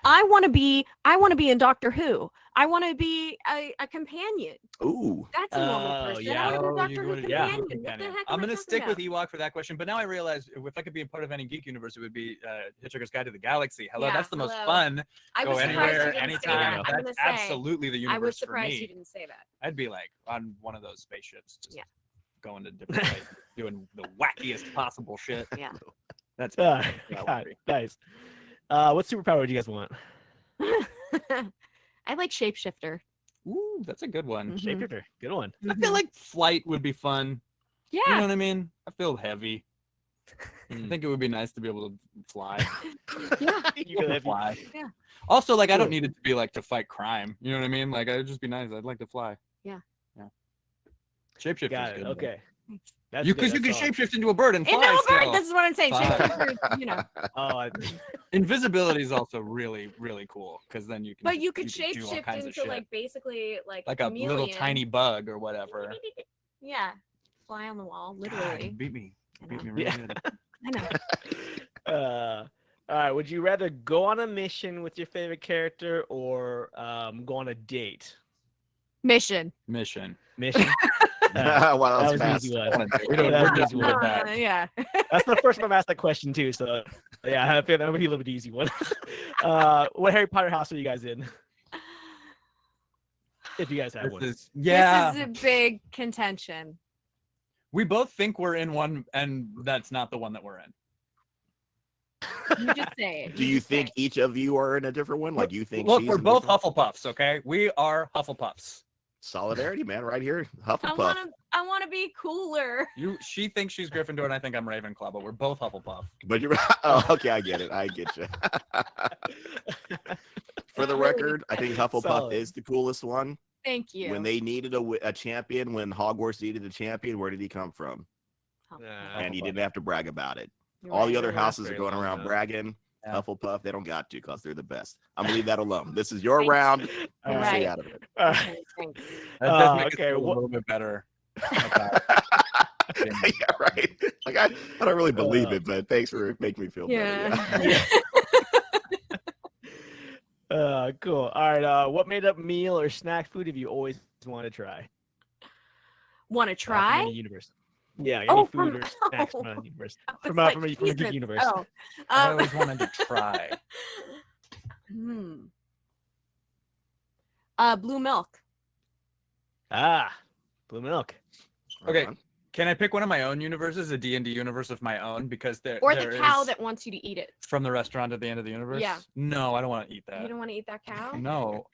to be in Doctor Who. I want to be a companion. Ooh. That's a normal Oh, person. yeah. I want to be Oh, a Doctor Who yeah, companion. What the companion. heck I'm am I gonna talking stick with about? Ewok for that question, but now I realize if I could be a part of any geek universe, it would be Hitchhiker's Guide to the Galaxy. Hello, Yeah, that's the most hello. fun. I Go was surprised you anywhere, didn't say anytime. that. I'm That's gonna say. absolutely the universe I was for surprised me. you didn't say that. I'd be like on one of those spaceships, just Yeah. going to different places, doing the wackiest possible shit. Yeah. That's Uh, that would God, be. nice. What superpower do you guys want? I like shapeshifter. Ooh, that's a good one. Mhm. Shapeshifter, good one. I feel like flight would be fun. You know Yeah. what I mean? I feel heavy. I think it would be nice to be able to fly. Yeah. You feel heavy. Fly. Yeah. Also, like, I don't Cool. need it to be like to fight crime. You know what I mean? Like, it'd just be nice. I'd like to fly. Yeah. Shapeshift Got is it. good. though. Okay. That's You good, because you can that's solid. shapeshift into a bird and fly. Into a bird. still. This is what I'm saying. Fine. Shapeshifter, you know. Oh, Invisibility is also really, really cool because then you can. But you could do all shapeshift kinds of into shit. like basically like a little chameleon. tiny bug or whatever. Yeah. Fly on the wall, God, you literally. beat me. I You beat know. me really Yeah. good. I know. all right. Would you rather go on a mission with your favorite character or go on a date? Mission. Mission. Mission. Wow, that was an fast. easy one. We don't. That's We're an just easy with one. that. Yeah. That's the first time I asked that question too. So yeah, I feel that would be a little bit easy one. What Harry Potter house are you guys in? If you guys have one. This is This is a big contention. We both think we're in one, and that's not the one that we're in. You just say it. Do you just say think it. each of you are in a different one? Like you think? Look, she's we're in both different- Hufflepuffs. Okay, we are Hufflepuffs. Solidarity, man, right here. I Hufflepuff. want to be cooler. She thinks she's Gryffindor, and I think I'm Ravenclaw, but we're both Hufflepuff. But you're oh, okay. I get it. I get you. For the record, I think Hufflepuff Solid. is the coolest one. Thank you. When they needed a champion, when Hogwarts needed a champion, where did he come from? And he Hufflepuff. didn't have to brag about it. You're All right. the other They don't last houses are very going long, around though. bragging. Yeah. Hufflepuff, they don't got to because they're the best. I'm gonna leave that alone. This is your Thanks. round. All I'm right. stay out of it. All right. Okay, thanks. That does make okay, it feel a what- little bit better. about Yeah, right. Like I don't really believe it, but thanks for making me feel better. Yeah. Cool. All right. What made up meal or snack food have you always wanted to try? Want to From try? any universe. Yeah. Any Oh, food from- or snacks from a universe. I was From like, a Jesus. geek universe. Oh. I always wanted to try. Blue milk. Ah, blue milk. Okay. Uh-huh. Can I pick one of my own universes, a D&D universe of my own? Because Or there the cow is- that wants you to eat it. from the restaurant at the end of the universe. Yeah. No, I don't want to eat that. You don't want to eat that cow? No,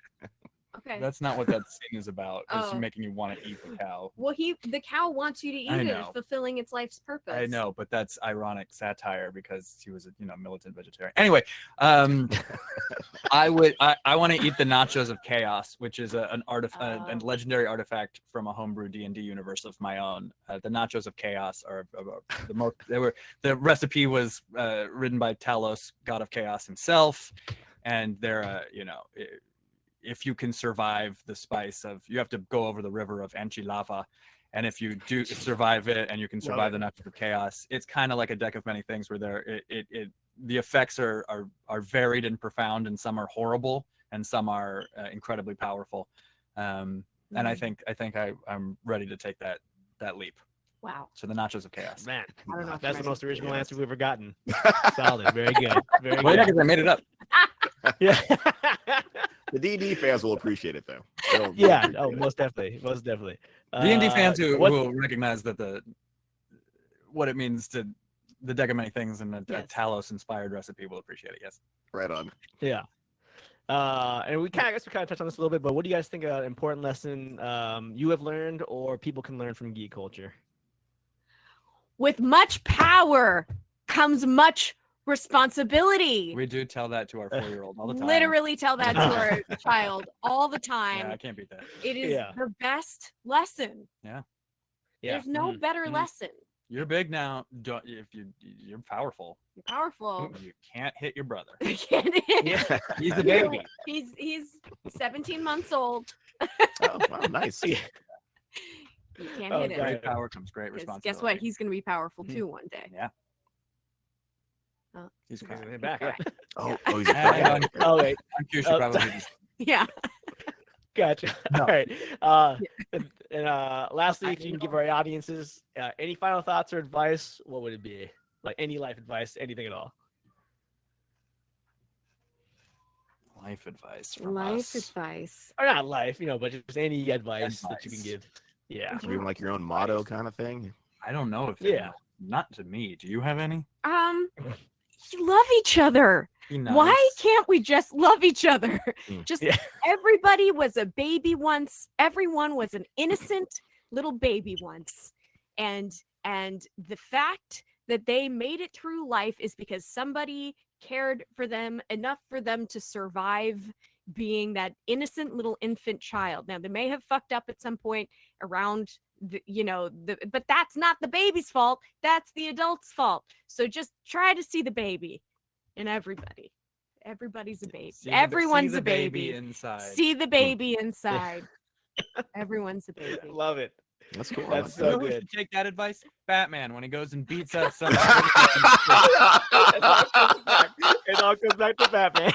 Okay. that's not what that scene is about. It's Oh. making you want to eat the cow. Well, the cow wants you to eat I it. know. It's fulfilling its life's purpose. I know, but that's ironic satire because he was a militant vegetarian. Anyway, I want to eat the nachos of chaos, which is a legendary artifact from a homebrew D&D universe of my own. The nachos of chaos are the most. The recipe was written by Talos, god of chaos himself, and they're if you can survive the spice of, you have to go over the river of Anchilava. And if you do survive it and you can survive the nachos of chaos, it's kind of like a deck of many things where the effects are varied and profound, and some are horrible and some are incredibly powerful. And I think I'm ready to take that leap. Wow. So the nachos of chaos. Man, I don't know if that's the you most original Yes. answer we've ever gotten. Solid. Very good. Very Well, yeah, good. because I made it up. Yeah. The D&D fans will appreciate it though. They'll Yeah. appreciate Oh, it. most definitely. Most definitely. D&D fans who what- will recognize that what it means to the deck of many things and a Yes. Talos inspired recipe will appreciate it. Yes. Right on. Yeah. And we kind of touched on this a little bit, but what do you guys think an important lesson you have learned or people can learn from geek culture? With much power comes much responsibility. We do tell that to our 4-year-old all the time. Literally tell that to our child all the time. Yeah, I can't beat that. It is Yeah. the best lesson. Yeah. There's no Mhm. better Mhm. lesson. You're big now. You're powerful. You're powerful. You can't hit your brother. You can't Yeah. He's a baby. He's 17 months old. Oh, wow, nice. Yeah. You can't Oh, hit it. God. Great power comes great 'Cause responsibility. guess what? He's going to be powerful Hmm. too one day. Yeah. Oh, He's Okay, crying. we're back. Correct. Oh, he's Hang on. Oh, wait. I'm sure you should Oh, probably sorry. just Yeah. Gotcha. No. All right. And lastly, if you can give our audiences any final thoughts or advice, what would it be? Like any life advice, anything at all? life advice from Life us. advice. Or not life, but just any advice that you can Advice. give. Yeah. Or even like your own motto kind of thing. I don't know if Yeah. not to me. Do you have any? love each other. Be nice. Why can't we just love each other? Just Yeah. everybody was a baby once. Everyone was an innocent little baby once. And the fact that they made it through life is because somebody cared for them enough for them to survive being that innocent little infant child. Now they may have fucked up at some point around but that's not the baby's fault. That's the adult's fault. So just try to see the baby in everybody. Everybody's a baby. Everyone's see the a baby. inside. See the baby inside. Everyone's a baby. Love it. That's cool. That's You know so who good. should take that advice? Batman, when he goes and beats up some. It all comes back to Batman.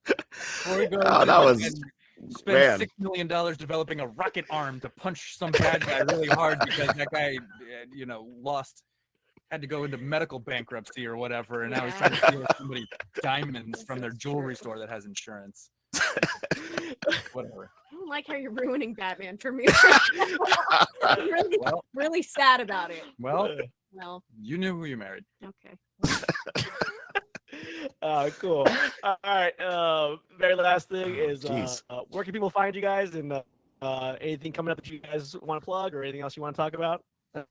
Before he goes Oh, that and was spends $6 million developing a rocket arm to punch some bad guy really hard because that guy, had to go into medical bankruptcy or whatever, and now he's trying to steal somebody diamonds from their jewelry store that has insurance. Whatever. I don't like how you're ruining Batman for me. I'm really sad about it. Well, Well, you knew who you married. okay. Cool. All right. Very last thing is Jeez. where can people find you guys, and anything coming up that you guys want to plug, or anything else you want to talk about?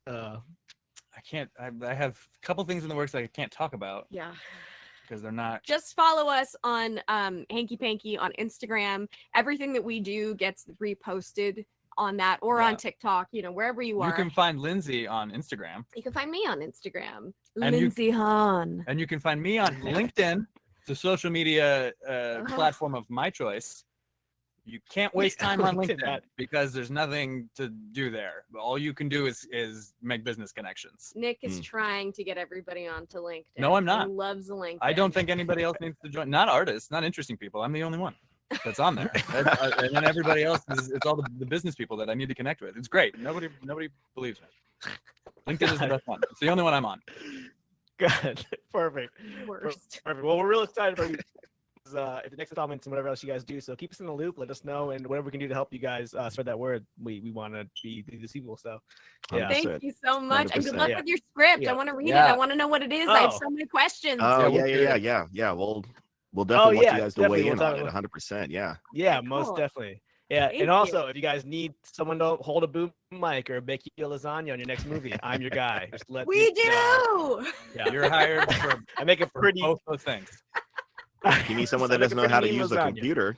I can't. I have a couple things in the works that I can't talk about Yeah. because they're not. Just follow us on Hanky Panky on Instagram. Everything that we do gets reposted on that or on Yeah. TikTok, wherever you are. You can find Lindsey on Instagram, You can find me on Instagram. And you- Lindsey Haun. and you can find me on LinkedIn, the social media platform of my choice. You can't waste time on LinkedIn, LinkedIn Matt. because there's nothing to do there. All you can do is make business connections. Nick is trying to get everybody onto LinkedIn. No, I'm not. He loves LinkedIn. I don't think anybody else needs to join. Not artists, not interesting people. I'm the only one that's on there. And then everybody else it's all the business people that I need to connect with. It's great. Nobody believes me. LinkedIn is the best one. It's the only one I'm on. Good. Perfect. Worst. Perfect. Well, we're real excited about if the next installments and whatever else you guys do. So keep us in the loop. Let us know, and whatever we can do to help you guys spread that word. We want to be the sequel. So yeah. Thank 100%. you so much. And good 100%. luck Yeah. with your script. Yeah. I want to read it. Yeah. I want to know what it is. I have Oh. so many questions. Oh we'll do it. yeah. We'll definitely want yeah, you guys to definitely. weigh in We'll on talk it. about- 100%. Yeah. Yeah, most Cool. definitely. Yeah, Thank and also you. if you guys need someone to hold a boom mic or bake you a lasagna on your next movie, I'm your guy. Just let We me do. know. Yeah, You're hired for I make a for pretty. both those things. If you need someone that doesn't know how to use a computer,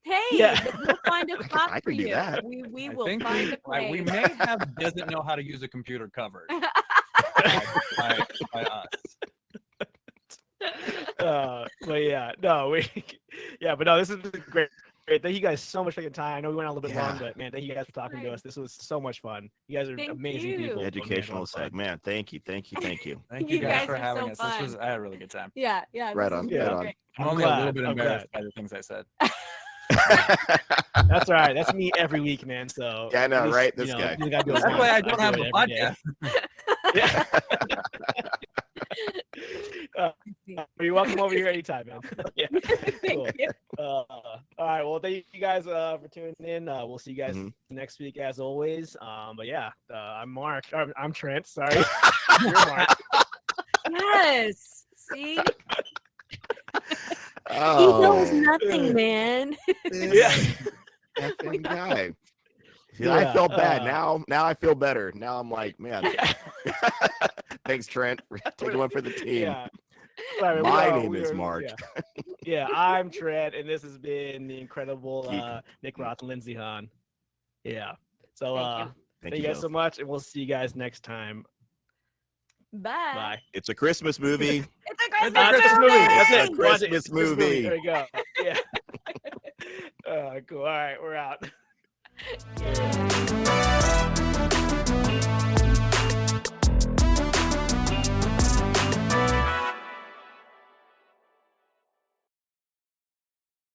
Hey, Yeah. we'll find a spot I for can do you. that. We I will think find a place. we may have doesn't know how to use a computer covered by us. But yeah, no, but no, this is great. Thank you guys so much for your time. I know we went on a little bit long, but man, thank you guys for talking to us. This was so much fun. You guys are Thank amazing you. people. educational seg, man. Thank you. Thank You you guys guys for are having so us. This was fun. I had a really good time. Yeah. Right this on. is Yeah. Right on. great. I'm I'm only a glad, little bit I'm embarrassed by the things I said. That's all right. That's me every week, man. So Yeah, I know, at least, right? This guy. you gotta do it That's once. why I don't do have it a every day. podcast. Yeah. You're welcome over here anytime, man. Yeah. Cool. Thank you. All right. Well, thank you guys for tuning in. We'll see you guys Mhm. next week as always. But yeah, I'm Mark. I'm Trent. Sorry. You're Mark. Yes. See, he Oh, knows nothing, man. Yeah. effing guy. See, Yeah, I felt bad. Now I feel better. Now I'm like, man. Yeah. Thanks, Trent, for taking one for the team. Yeah. Sorry, My name is Mark. Yeah, I'm Trent, and this has been the incredible Geek. Nick Roth and Lindsey Haun. Yeah. So Thank you. thank you guys so both. much, and we'll see you guys next time. Bye. Bye. It's a Christmas movie. It's a It's Christmas, a Christmas movie. That's It's it. a Christmas Watch it. movie. There you go. Yeah. Cool. All right, we're out.